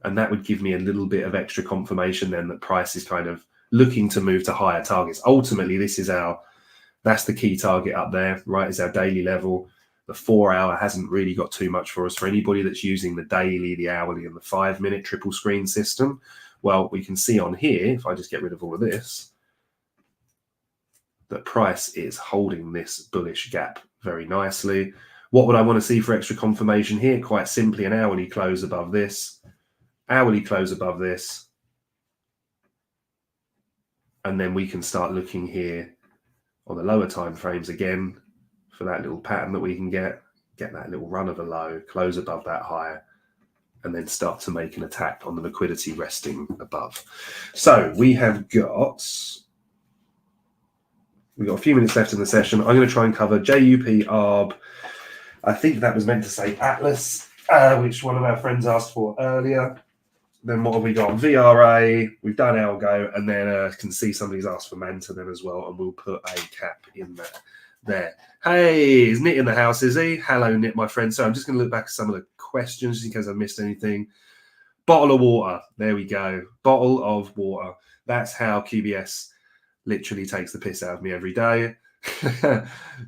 And that would give me a little bit of extra confirmation then that price is kind of looking to move to higher targets. Ultimately, that's the key target up there, right, is our daily level. The 4 hour hasn't really got too much for us. For anybody that's using the daily, the hourly, and the 5-minute triple screen system, well, we can see on here, if I just get rid of all of this, that price is holding this bullish gap very nicely. What would I want to see for extra confirmation here? Quite simply, an hourly close above this, hourly close above this, and then we can start looking here on the lower time frames again for that little pattern that we can get that little run of a low, close above that high, and then start to make an attack on the liquidity resting above. So we have got We've got a few minutes left in the session. I'm going to try and cover JUP, ARB. I think that was meant to say Atlas, which one of our friends asked for earlier. Then what have we got? VRA, we've done Algo, and then I can see somebody's asked for Manta then as well, and we'll put a cap in there. Hey, is Nit in the house, is he? Hello, Nit, my friend. So I'm just going to look back at some of the questions just in case I missed anything. Bottle of water. There we go. Bottle of water. That's how QBS literally takes the piss out of me every day.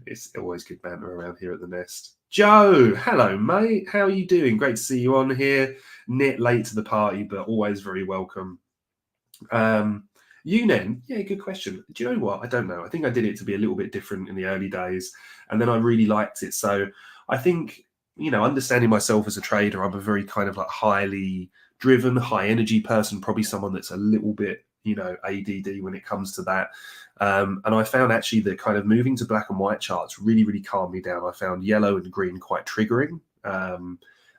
It's always good banter around here at the Nest. Joe, hello, mate. How are you doing? Great to see you on here. Nit late to the party, but always very welcome. Unen, yeah, good question. Do you know what? I don't know. I think I did it to be a little bit different in the early days, and then I really liked it. So I think, you know, understanding myself as a trader, I'm a very kind of like highly driven, high energy person, probably someone that's a little bit, you know, ADD when it comes to that. And I found actually that kind of moving to black and white charts really, really calmed me down. I found yellow and green quite triggering.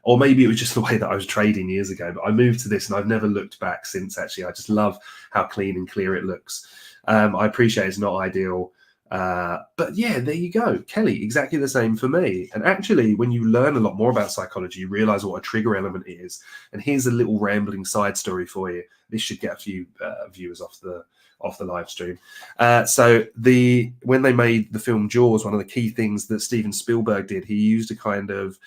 Or maybe it was just the way that I was trading years ago, but I moved to this and I've never looked back since. Actually, I just love how clean and clear it looks. I appreciate it's not ideal, but yeah, there you go. Kelly, exactly the same for me. And actually, when you learn a lot more about psychology, you realize what a trigger element is. And here's a little rambling side story for you. This should get a few viewers off the live stream. So when they made the film Jaws, one of the key things that Steven Spielberg did, he used a kind of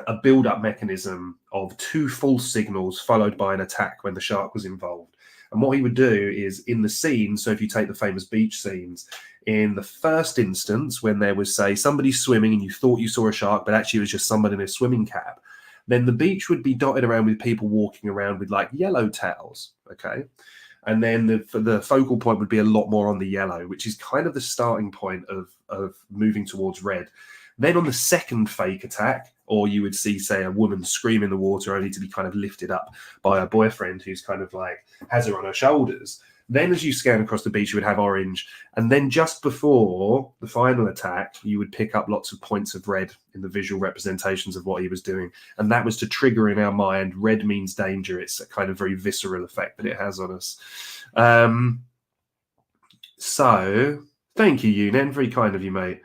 a build-up mechanism of 2 false signals followed by an attack when the shark was involved. And what he would do is in the scene, so if you take the famous beach scenes, in the first instance, when there was, say, somebody swimming and you thought you saw a shark, but actually it was just somebody in a swimming cap, then the beach would be dotted around with people walking around with like yellow towels, okay? And then the focal point would be a lot more on the yellow, which is kind of the starting point of moving towards red. Then on the second fake attack, or you would see, say, a woman scream in the water only to be kind of lifted up by her boyfriend who's kind of like has her on her shoulders. Then as you scan across the beach, you would have orange. And then just before the final attack, you would pick up lots of points of red in the visual representations of what he was doing. And that was to trigger in our mind, red means danger. It's a kind of very visceral effect that it has on us. So thank you, Unen. Very kind of you, mate.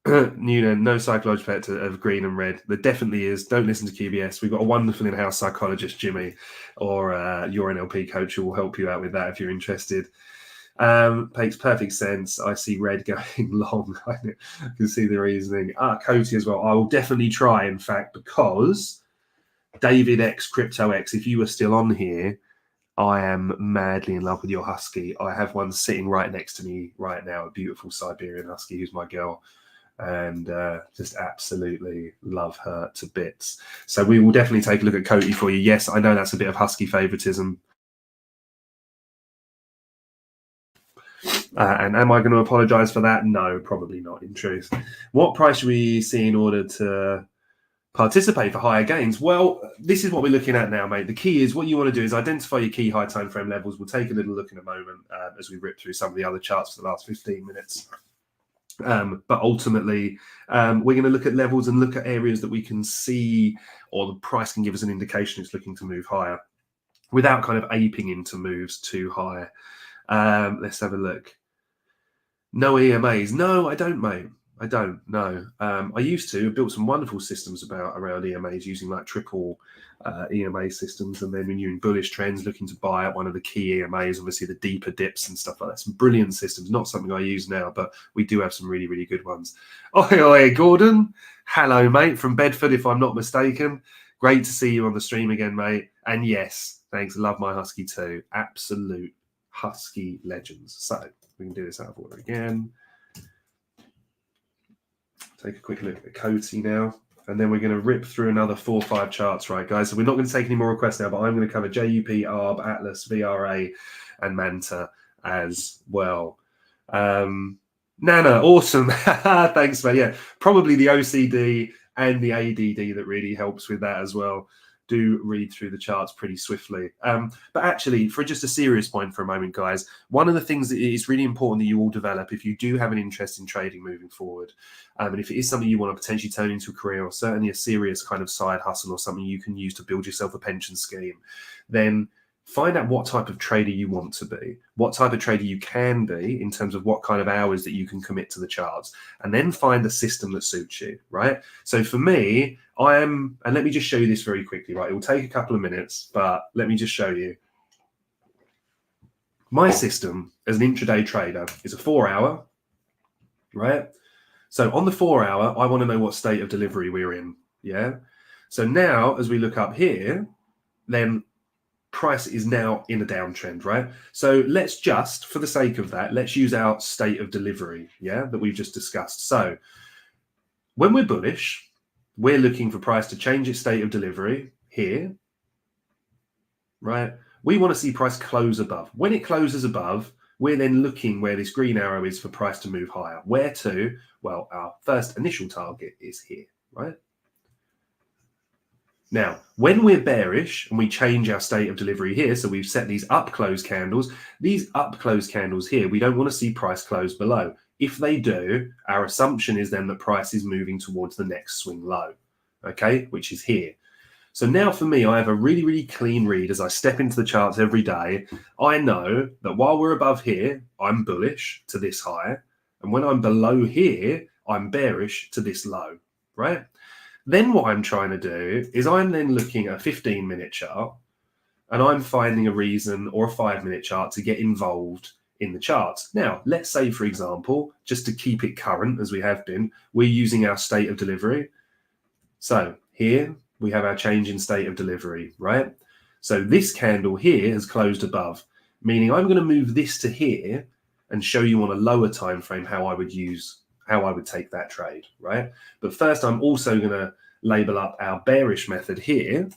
No psychological effect of green and red. There definitely is. Don't listen to QBS. We've got a wonderful in-house psychologist, Jimmy, or your NLP coach who will help you out with that if you're interested. Makes perfect sense. I see red going long. I can see the reasoning. Coty as well. I will definitely try, in fact, because David X, Crypto X, if you were still on here, I am madly in love with your husky. I have one sitting right next to me right now, a beautiful Siberian husky who's my girl. And just absolutely love her to bits. So we will definitely take a look at Coty for you. Yes, I know that's a bit of husky favoritism. And am I going to apologize for that? No, probably not, in truth. What price should we see in order to participate for higher gains? Well, this is what we're looking at now, mate. The key is what you want to do is identify your key high time frame levels. We'll take a little look in a moment as we rip through some of the other charts for the last 15 minutes. But ultimately, we're going to look at levels and look at areas that we can see, or the price can give us an indication it's looking to move higher without kind of aping into moves too high. Let's have a look. No EMAs. No, I don't, mate. I don't. No. I used to built some wonderful systems around EMAs using like triple EMA systems, and then when you're in bullish trends looking to buy at one of the key EMAs, obviously the deeper dips and stuff like that. Some brilliant systems, not something I use now, but we do have some really, really good ones. Oi, Gordon. Hello, mate, from Bedford, if I'm not mistaken. Great to see you on the stream again, mate. And yes, thanks. Love my husky too. Absolute husky legends. So we can do this out of order again. Take a quick look at Coty now. And then we're going to rip through another 4 or 5 charts, right, guys? So we're not going to take any more requests now, but I'm going to cover JUP, ARB, Atlas, VRA, and Manta as well. Nana, awesome. Thanks, mate. Yeah, probably the OCD and the ADD that really helps with that as well. Do read through the charts pretty swiftly. But actually, for just a serious point for a moment, guys, one of the things that is really important that you all develop if you do have an interest in trading moving forward, and if it is something you want to potentially turn into a career or certainly a serious kind of side hustle or something you can use to build yourself a pension scheme, then find out what type of trader you want to be, what type of trader you can be in terms of what kind of hours that you can commit to the charts, and then find a system that suits you, right? So for me, and let me just show you this very quickly, right? It will take a couple of minutes, but let me just show you. My system as an intraday trader is a 4-hour, right? So on the 4-hour, I want to know what state of delivery we're in, yeah? So now, as we look up here, then price is now in a downtrend, right? So let's just, for the sake of that, let's use our state of delivery, yeah, that we've just discussed. So when we're bullish, we're looking for price to change its state of delivery here, right? We want to see price close above. When it closes above, we're then looking where this green arrow is for price to move higher. Where to? Well, our first initial target is here, right? Now, when we're bearish and we change our state of delivery here, so we've set these up close candles here, we don't want to see price close below. If they do, our assumption is then that price is moving towards the next swing low, okay, which is here. So now for me, I have a really, really clean read as I step into the charts every day. I know that while we're above here, I'm bullish to this high. And when I'm below here, I'm bearish to this low, right? Then what I'm trying to do is I'm then looking at a 15-minute chart and I'm finding a reason or a 5-minute chart to get involved in the charts. Now, let's say, for example, just to keep it current as we have been, we're using our state of delivery. So here we have our change in state of delivery, right? So this candle here has closed above, meaning I'm going to move this to here and show you on a lower time frame how I would take that trade, right? But first, I'm also going to label up our bearish method here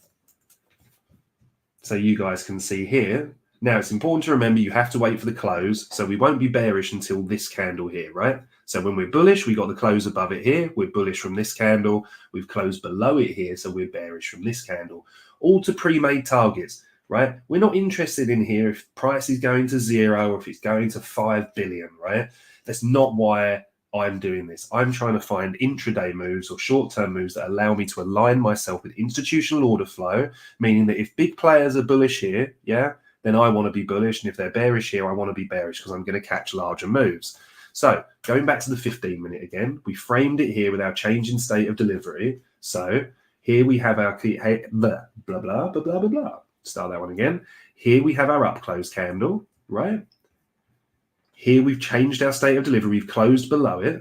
so you guys can see here. Now, it's important to remember you have to wait for the close, so we won't be bearish until this candle here, right? So when we're bullish, we got the close above it here. We're bullish from this candle. We've closed below it here, so we're bearish from this candle. All to pre-made targets, right? We're not interested in here if price is going to 0 or if it's going to 5 billion, right? That's not why I'm doing this. I'm trying to find intraday moves or short-term moves that allow me to align myself with institutional order flow, meaning that if big players are bullish here, yeah, then I want to be bullish. And if they're bearish here, I want to be bearish because I'm going to catch larger moves. So going back to the 15-minute again, we framed it here with our change in state of delivery. So here we have our key, blah, blah, blah, blah, blah, blah, blah. Start that one again. Here we have our up close candle, right? Here we've changed our state of delivery. We've closed below it.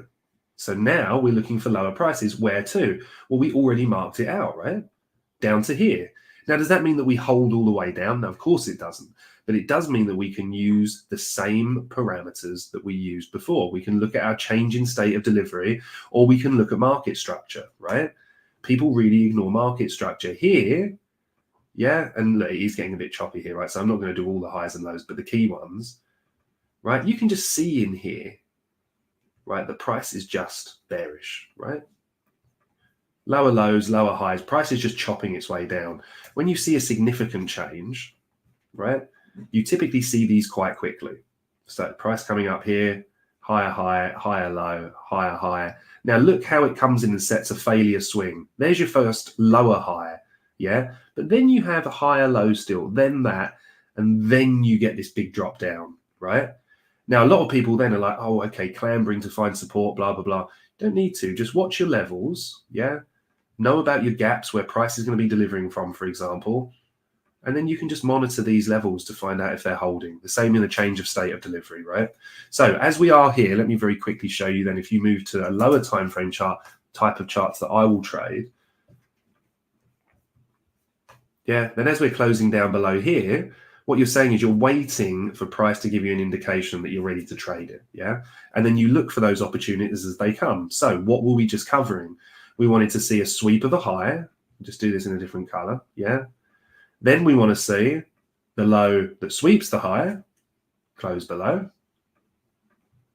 So now we're looking for lower prices. Where to? Well, we already marked it out, right? Down to here. Now, does that mean that we hold all the way down? No, of course it doesn't. But it does mean that we can use the same parameters that we used before. We can look at our change in state of delivery, or we can look at market structure, right? People really ignore market structure here. Yeah, and look, he's getting a bit choppy here, right? So I'm not going to do all the highs and lows, but the key ones, right? You can just see in here, right? The price is just bearish, right? Lower lows, lower highs. Price is just chopping its way down. When you see a significant change, right, you typically see these quite quickly. So price coming up here, higher high, higher low, higher high. Now look how it comes in and sets a failure swing. There's your first lower high, yeah? But then you have a higher low still, then that, and then you get this big drop down, right? Now, a lot of people then are like, oh, okay, clambering to find support, blah, blah, blah. Don't need to. Just watch your levels, yeah? Know about your gaps where price is going to be delivering from, for example. And then you can just monitor these levels to find out if they're holding. The same in the change of state of delivery, right? So as we are here, let me very quickly show you then if you move to a lower time frame chart, type of charts that I will trade. Yeah, then as we're closing down below here, what you're saying is you're waiting for price to give you an indication that you're ready to trade it, yeah? And then you look for those opportunities as they come. So what were we just covering? We wanted to see a sweep of a high. Just do this in a different color, yeah? Then we want to see the low that sweeps the high, close below,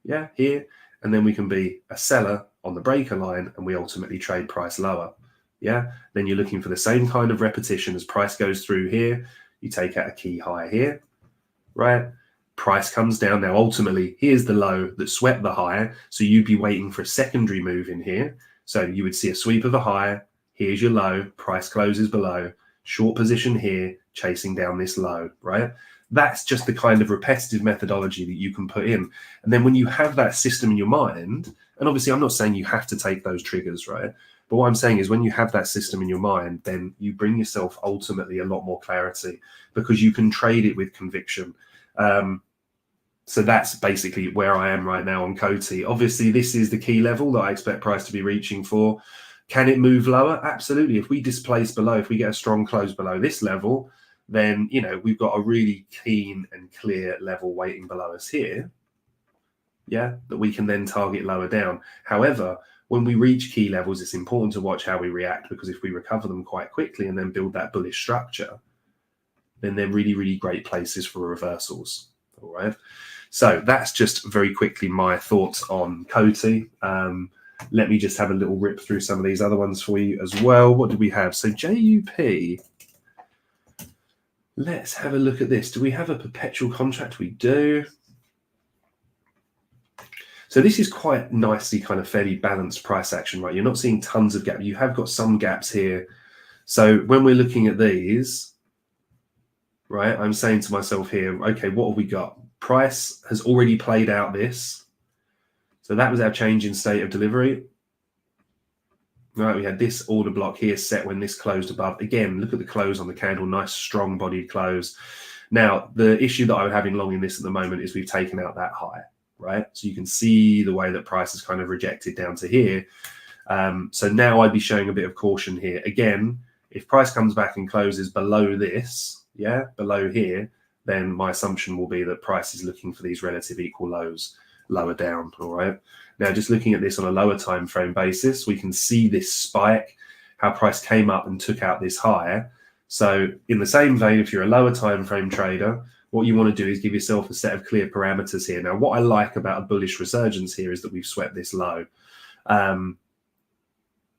yeah, here. And then we can be a seller on the breaker line and we ultimately trade price lower, yeah? Then you're looking for the same kind of repetition as price goes through here. You take out a key high here, right? Price comes down. Now, ultimately, here's the low that swept the high. So you'd be waiting for a secondary move in here. So you would see a sweep of a high. Here's your low. Price closes below. Short position here. chasing down this low, right? That's just the kind of repetitive methodology that you can put in. And then when you have that system in your mind, and obviously I'm not saying you have to take those triggers, right? But what I'm saying is when you have that system in your mind, then you bring yourself ultimately a lot more clarity because you can trade it with conviction. So that's basically where I am right now on COTI. Obviously, this is the key level that I expect price to be reaching for. Can it move lower? Absolutely. If we displace below, if we get a strong close below this level, then, you know, we've got a really keen and clear level waiting below us here. Yeah, that we can then target lower down. However, when we reach key levels, it's important to watch how we react, because if we recover them quite quickly and then build that bullish structure, then they're really, really great places for reversals. All right. So that's just very quickly my thoughts on COTI. Let me just have a little rip through some of these other ones for you as well. What do we have? So JUP, let's have a look at this. Do we have a perpetual contract? We do. So this is quite nicely kind of fairly balanced price action, right? You're not seeing tons of gaps. You have got some gaps here. So when we're looking at these, right, I'm saying to myself here, okay, what have we got? Price has already played out this. So that was our change in state of delivery. Right, we had this order block here set when this closed above. Again, look at the close on the candle, nice strong bodied close. Now, the issue that I would have in long in this at the moment is we've taken out that high, right? So you can see the way that price is kind of rejected down to here. So now I'd be showing a bit of caution here. Again, if price comes back and closes below this, yeah, below here, then my assumption will be that price is looking for these relative equal lows lower down. All right. Now, just looking at this on a lower time frame basis, we can see this spike, how price came up and took out this high. So in the same vein, if you're a lower time frame trader, what you want to do is give yourself a set of clear parameters here. Now, what I like about a bullish resurgence here is that we've swept this low.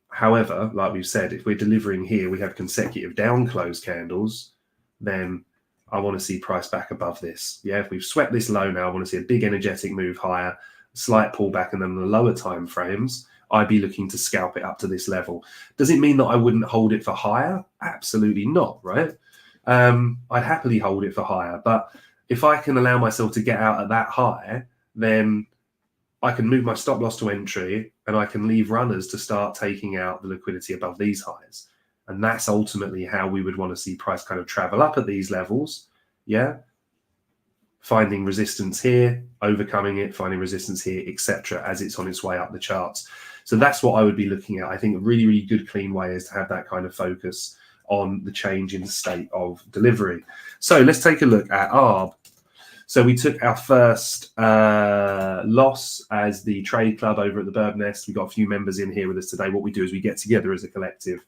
However, like we've said, if we're delivering here, we have consecutive down close candles, then I want to see price back above this. Yeah, if we've swept this low now, I want to see a big energetic move higher, slight pullback, and then the lower time frames, I'd be looking to scalp it up to this level. Does it mean that I wouldn't hold it for higher? Absolutely not, right? I'd happily hold it for higher, but if I can allow myself to get out at that high, then I can move my stop loss to entry and I can leave runners to start taking out the liquidity above these highs. And that's ultimately how we would want to see price kind of travel up at these levels. Yeah. Finding resistance here, overcoming it, finding resistance here, etc., as it's on its way up the charts. So that's what I would be looking at. I think a really, really good, clean way is to have that kind of focus on the change in the state of delivery. So let's take a look at ARB. So we took our first loss as the trade club over at the Bird Nest. We've got a few members in here with us today. What we do is we get together as a collective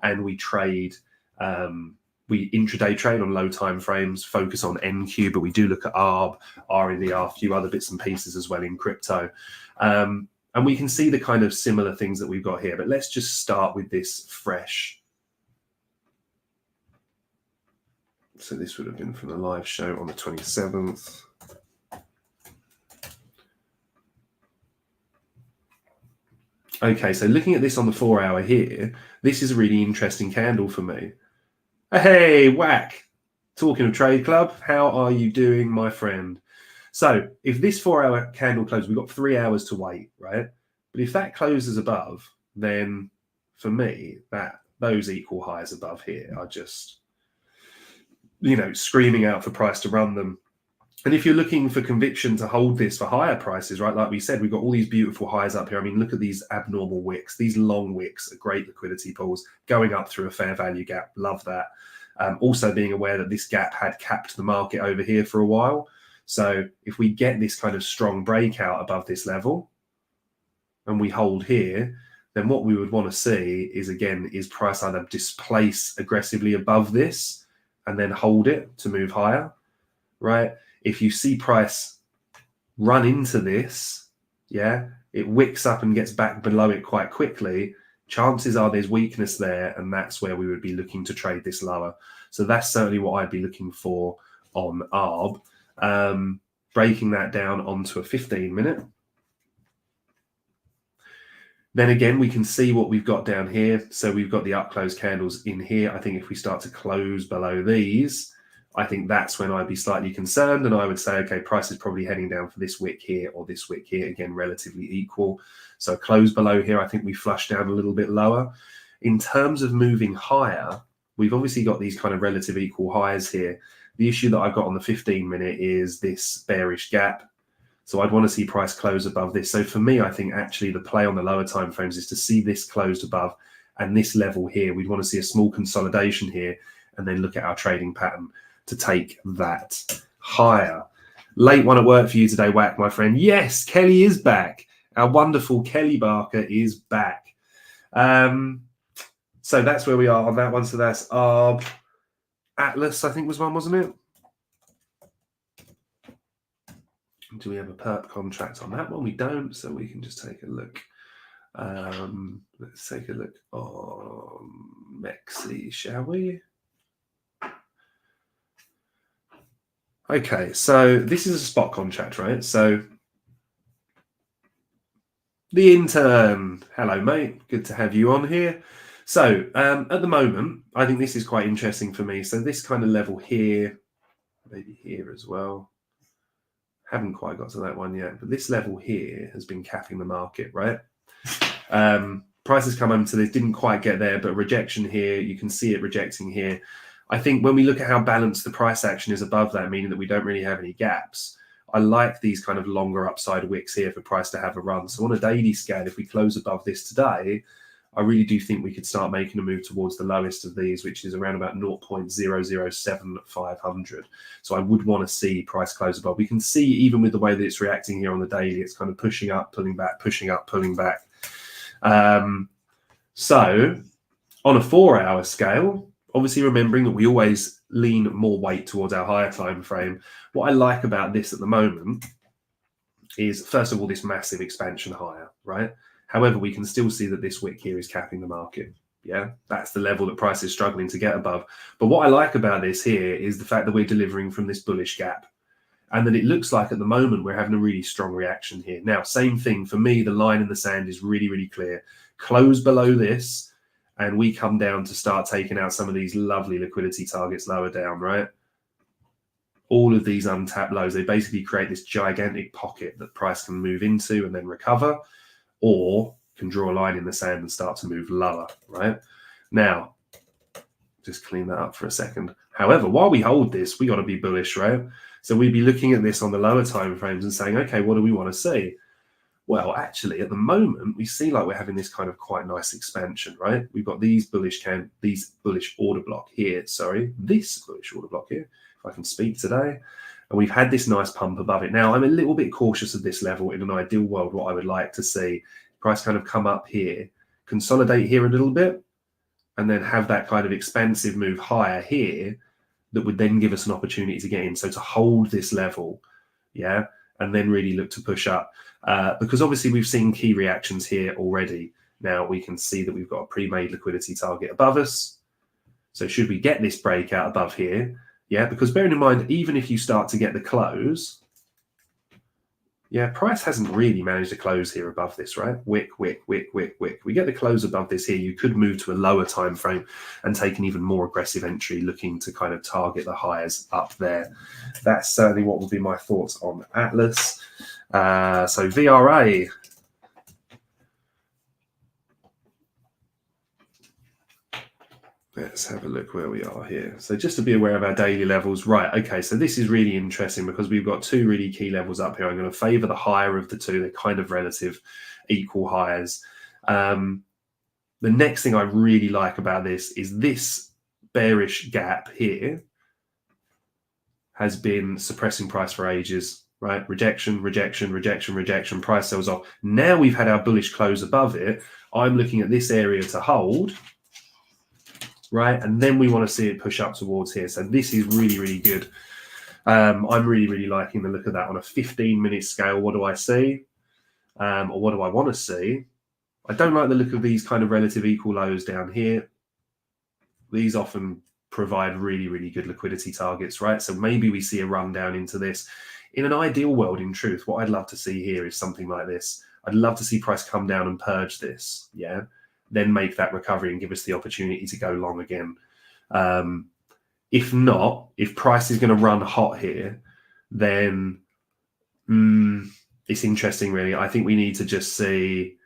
and we trade. We intraday trade on low time frames, focus on NQ, but we do look at ARB, RNDR, a few other bits and pieces as well in crypto. And we can see the kind of similar things that we've got here. But let's just start with this fresh. So this would have been from the live show on the 27th. Okay, so looking at this on the 4 hour here, this is a really interesting candle for me. Hey, Whack. Talking of Trade Club, how are you doing, my friend? So if this 4 hour candle closes, we've got 3 hours to wait, right? But if that closes above, then for me, those equal highs above here are just, you know, screaming out for price to run them. And if you're looking for conviction to hold this for higher prices, right, like we said, we've got all these beautiful highs up here. I mean, look at these abnormal wicks. These long wicks are great liquidity pools going up through a fair value gap. Love that. Also being aware that this gap had capped the market over here for a while. So if we get this kind of strong breakout above this level and we hold here, then what we would want to see is, again, is price either displace aggressively above this and then hold it to move higher, right? If you see price run into this, yeah, it wicks up and gets back below it quite quickly, chances are there's weakness there, and that's where we would be looking to trade this lower. So that's certainly what I'd be looking for on ARB. Breaking that down onto a 15-minute. Then again, we can see what we've got down here. So we've got the up close candles in here. I think if we start to close below these, I think that's when I'd be slightly concerned. And I would say, okay, price is probably heading down for this wick here or this wick here. Again, relatively equal. So close below here, I think we flush down a little bit lower. In terms of moving higher, we've obviously got these kind of relative equal highs here. The issue that I've got on the 15-minute is this bearish gap. So I'd want to see price close above this. So for me, I think actually the play on the lower time frames is to see this closed above and this level here. We'd want to see a small consolidation here and then look at our trading pattern to take that higher. Late one at work for you today, Whack, my friend. Yes, Kelly is back. Our wonderful Kelly Barker is back. So that's where we are on that one. So that's ARB. Atlas, I think, was one, wasn't it? Do we have a perp contract on that one? We don't, so we can just take a look. Let's take a look on Mexi, shall we? Okay, so this is a spot contract, right? So the intern, hello, mate. Good to have you on here. So at the moment, I think this is quite interesting for me. So this kind of level here, maybe here as well. Haven't quite got to that one yet, but this level here has been capping the market, right? Prices come into this, didn't quite get there, but rejection here, you can see it rejecting here. I think when we look at how balanced the price action is above that, meaning that we don't really have any gaps, I like these kind of longer upside wicks here for price to have a run. So on a daily scale, if we close above this today, I really do think we could start making a move towards the lowest of these, which is around about 0.007500. So I would want to see price close above. We can see even with the way that it's reacting here on the daily, it's kind of pushing up, pulling back, pushing up, pulling back. So on a 4-hour scale, obviously remembering that we always lean more weight towards our higher time frame. What I like about this at the moment is, first of all, this massive expansion higher, right? However, we can still see that this wick here is capping the market. Yeah, that's the level that price is struggling to get above. But what I like about this here is the fact that we're delivering from this bullish gap and that it looks like at the moment we're having a really strong reaction here. Now, same thing for me, the line in the sand is really, really clear. Close below this and we come down to start taking out some of these lovely liquidity targets lower down, right? All of these untapped lows, they basically create this gigantic pocket that price can move into and then recover, or can draw a line in the sand and start to move lower, right? Now, just clean that up for a second. However, while we hold this, we got to be bullish, right? So we'd be looking at this on the lower time frames and saying, okay, what do we want to see? Well, actually, at the moment, we see like we're having this kind of quite nice expansion, right? We've got these bullish order block here, this bullish order block here, if I can speak today. And we've had this nice pump above it. Now, I'm a little bit cautious of this level. In an ideal world, what I would like to see, price kind of come up here, consolidate here a little bit, and then have that kind of expansive move higher here that would then give us an opportunity to get in. So to hold this level, yeah, and then really look to push up. Because obviously we've seen key reactions here already. Now we can see that we've got a pre-made liquidity target above us. So should we get this breakout above here, yeah, because bearing in mind, even if you start to get the close, yeah, price hasn't really managed to close here above this, right? Wick, wick, wick, wick, wick. We get the close above this here, you could move to a lower time frame and take an even more aggressive entry, looking to kind of target the highs up there. That's certainly what would be my thoughts on Atlas. So VRA. Let's have a look where we are here. So just to be aware of our daily levels. Right, okay, so this is really interesting because we've got two really key levels up here. I'm going to favor the higher of the two. They're kind of relative equal highs. The next thing I really like about this is this bearish gap here has been suppressing price for ages, right? Rejection, rejection, rejection, rejection, price sells off. Now we've had our bullish close above it. I'm looking at this area to hold, right? And then we want to see it push up towards here. So this is really, really good. I'm really, really liking the look of that on a 15-minute scale. What do I see? Or what do I want to see? I don't like the look of these kind of relative equal lows down here. These often provide really, really good liquidity targets, right? So maybe we see a run down into this. In an ideal world, in truth, what I'd love to see here is something like this. I'd love to see price come down and purge this, yeah, then make that recovery and give us the opportunity to go long again. If not, if price is going to run hot here, then it's interesting, really. I think we need to just see,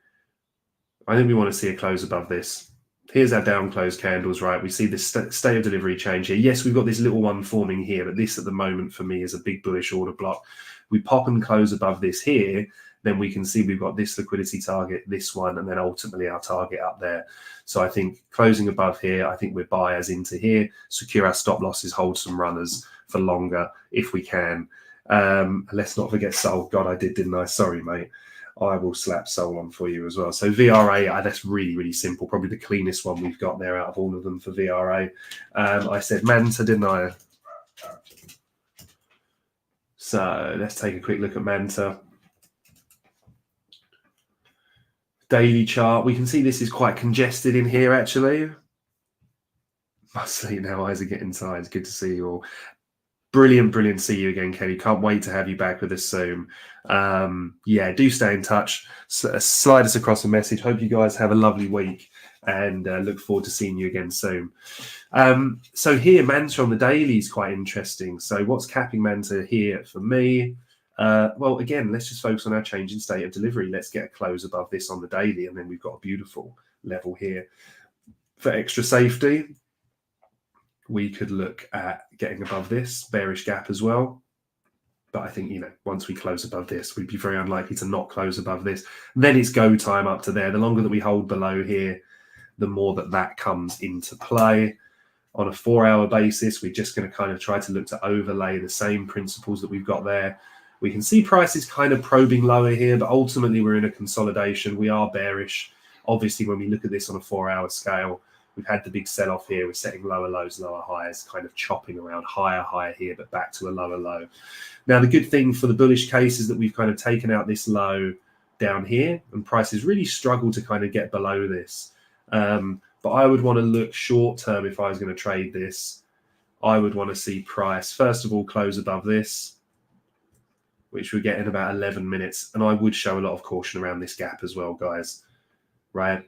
I think we want to see a close above this. Here's our down close candles, right? We see this state of delivery change here. Yes, we've got this little one forming here, but this at the moment for me is a big bullish order block. We pop and close above this here, then we can see we've got this liquidity target, this one, and then ultimately our target up there. So I think closing above here, I think we're buyers into here, secure our stop losses, hold some runners for longer if we can. Let's not forget Sol. God, I did, didn't I? Sorry, mate. I will slap Sol on for you as well. So VRA, that's really, really simple. Probably the cleanest one we've got there out of all of them for VRA. I said Manta, didn't I? So let's take a quick look at Manta. Daily chart. We can see this is quite congested in here, actually. Must say now, eyes are getting tired. It's good to see you all. Brilliant to see you again, Kelly. Can't wait to have you back with us soon. Yeah, do stay in touch. Slide us across a message. Hope you guys have a lovely week and look forward to seeing you again soon. So here, Manta on the daily is quite interesting. So what's capping Manta here for me? Well, again, let's just focus on our change in state of delivery. Let's get a close above this on the daily, and then we've got a beautiful level here. For extra safety, we could look at getting above this bearish gap as well. But I think, once we close above this, we'd be very unlikely to not close above this. Then it's go time up to there. The longer that we hold below here, the more that comes into play. On a 4-hour basis, we're just going to kind of try to look to overlay the same principles that we've got there. We can see prices kind of probing lower here, but ultimately we're in a consolidation. We are bearish. Obviously, when we look at this on a 4-hour scale, we've had the big sell-off here. We're setting lower lows, lower highs, kind of chopping around higher here, but back to a lower low. Now, the good thing for the bullish case is that we've kind of taken out this low down here, and prices really struggle to kind of get below this. But I would want to look short-term if I was going to trade this. I would want to see price, first of all, close above this, which we get in about 11 minutes. And I would show a lot of caution around this gap as well, guys, right?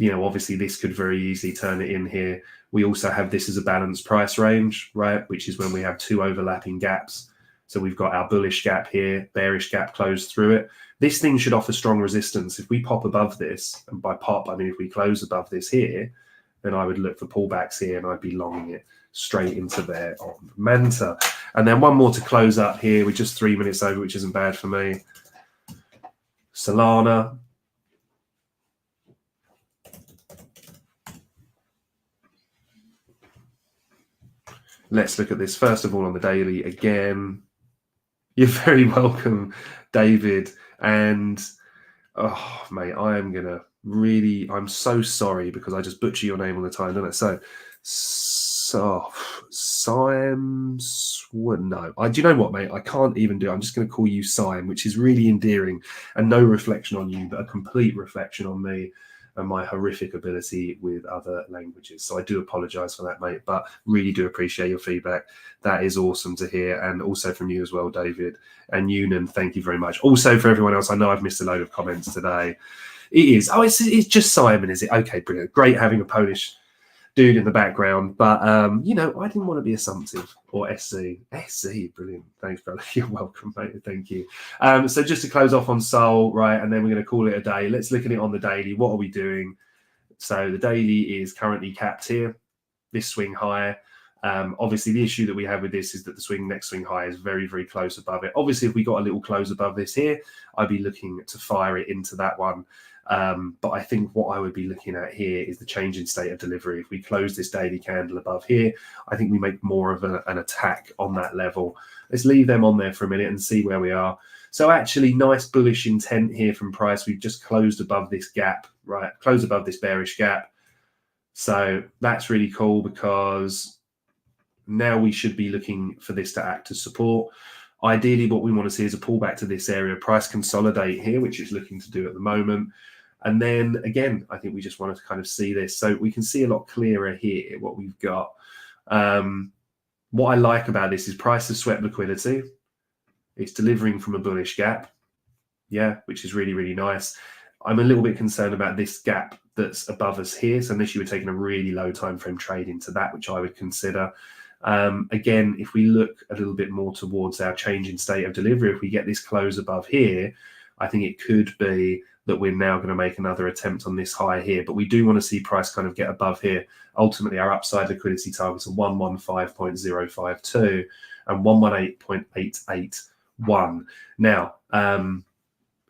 Obviously this could very easily turn it in here. We also have this as a balanced price range, right? Which is when we have two overlapping gaps. So we've got our bullish gap here, bearish gap closed through it. This thing should offer strong resistance. If we pop above this, and by pop, I mean if we close above this here, then I would look for pullbacks here and I'd be longing it straight into there on Manta. And then one more to close up here. We're just 3 minutes over, which isn't bad for me. Solana. Let's look at this first of all on the daily again. You're very welcome, David. And, oh, mate, I'm so sorry because I just butcher your name all the time, don't I? So Sim, no. Do you know what, mate? I can't even do it. I'm just going to call you Sim, which is really endearing and no reflection on you, but a complete reflection on me and my horrific ability with other languages. So I do apologize for that, mate, but really do appreciate your feedback. That is awesome to hear. And also from you as well, David. And Yunan, thank you very much. Also for everyone else, I know I've missed a load of comments today. It is. Oh, it's just Simon, is it? Okay, brilliant. Great having a Polish dude in the background. But, I didn't want to be assumptive or SC. SC, brilliant. Thanks, brother. You're welcome, mate. Thank you. So just to close off on Sol, right, and then we're going to call it a day. Let's look at it on the daily. What are we doing? So the daily is currently capped here. This swing higher. Obviously, the issue that we have with this is that the next swing high is very, very close above it. Obviously, if we got a little close above this here, I'd be looking to fire it into that one. But I think what I would be looking at here is the change in state of delivery. If we close this daily candle above here, I think we make more of an attack on that level. Let's leave them on there for a minute and see where we are. So actually, nice bullish intent here from price. We've just closed above this gap, right? Closed above this bearish gap. So that's really cool because now we should be looking for this to act as support. Ideally, what we want to see is a pullback to this area, price consolidate here, which it's looking to do at the moment. And then again, I think we just want to kind of see this. So we can see a lot clearer here what we've got. What I like about this is price has swept liquidity. It's delivering from a bullish gap. yeah, which is really, really nice. I'm a little bit concerned about this gap that's above us here. So unless you were taking a really low time frame trade into that, which I would consider. Again, if we look a little bit more towards our change in state of delivery, if we get this close above here, I think it could be that we're now going to make another attempt on this high here. But we do want to see price kind of get above here. Ultimately, our upside liquidity targets are 115.052 and 118.881. Now,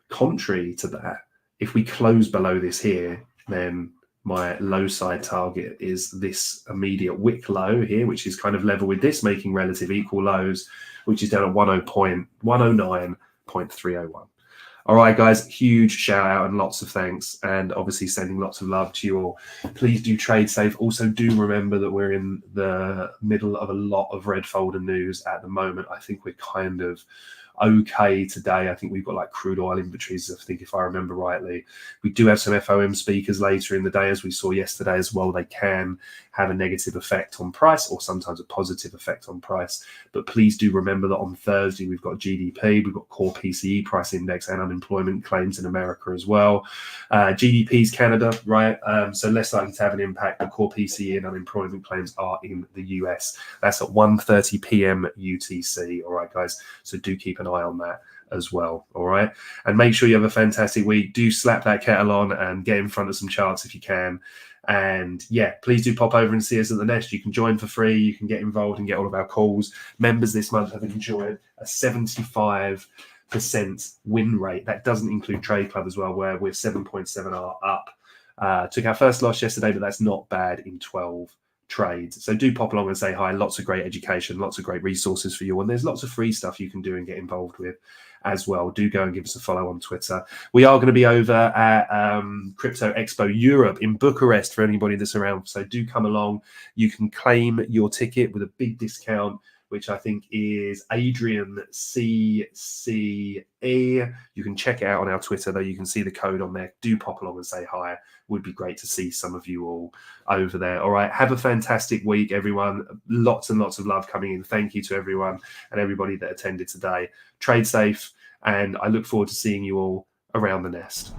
contrary to that, if we close below this here, then my low side target is this immediate wick low here, which is kind of level with this, making relative equal lows, which is down at 109.301. All right, guys, huge shout out and lots of thanks, and obviously sending lots of love to you all. Please do trade safe. Also, do remember that we're in the middle of a lot of red folder news at the moment. I think we're kind of okay today. I think we've got like crude oil inventories, I think, if I remember rightly. We do have some FOM speakers later in the day, as we saw yesterday as well. They can have a negative effect on price or sometimes a positive effect on price. But please do remember that on Thursday, we've got GDP, we've got core PCE price index and unemployment claims in America as well. GDP's Canada, right? So less likely to have an impact. The core PCE and unemployment claims are in the US. That's at 1:30 p.m. UTC. All right, guys. So do keep an eye on that as well. All right. And make sure you have a fantastic week. Do slap that kettle on and get in front of some charts if you can. And yeah, please do pop over and see us at the Nest. You can join for free. You can get involved and get all of our calls. Members this month have enjoyed a 75% win rate. That doesn't include Trade Club as well, where we're 7.7 up. Took our first loss yesterday, but that's not bad in 12 trades. So do pop along and say hi. Lots of great education, lots of great resources for you. And there's lots of free stuff you can do and get involved with as well. Do go and give us a follow on Twitter. We are going to be over at Crypto Expo Europe in Bucharest for anybody that's around. So do come along. You can claim your ticket with a big discount, which I think is Adrian CCE. You can check it out on our Twitter, though. You can see the code on there. Do pop along and say hi. Would be great to see some of you all over there. All right. Have a fantastic week, everyone. Lots and lots of love coming in. Thank you to everyone and everybody that attended today. Trade safe, and I look forward to seeing you all around the Nest.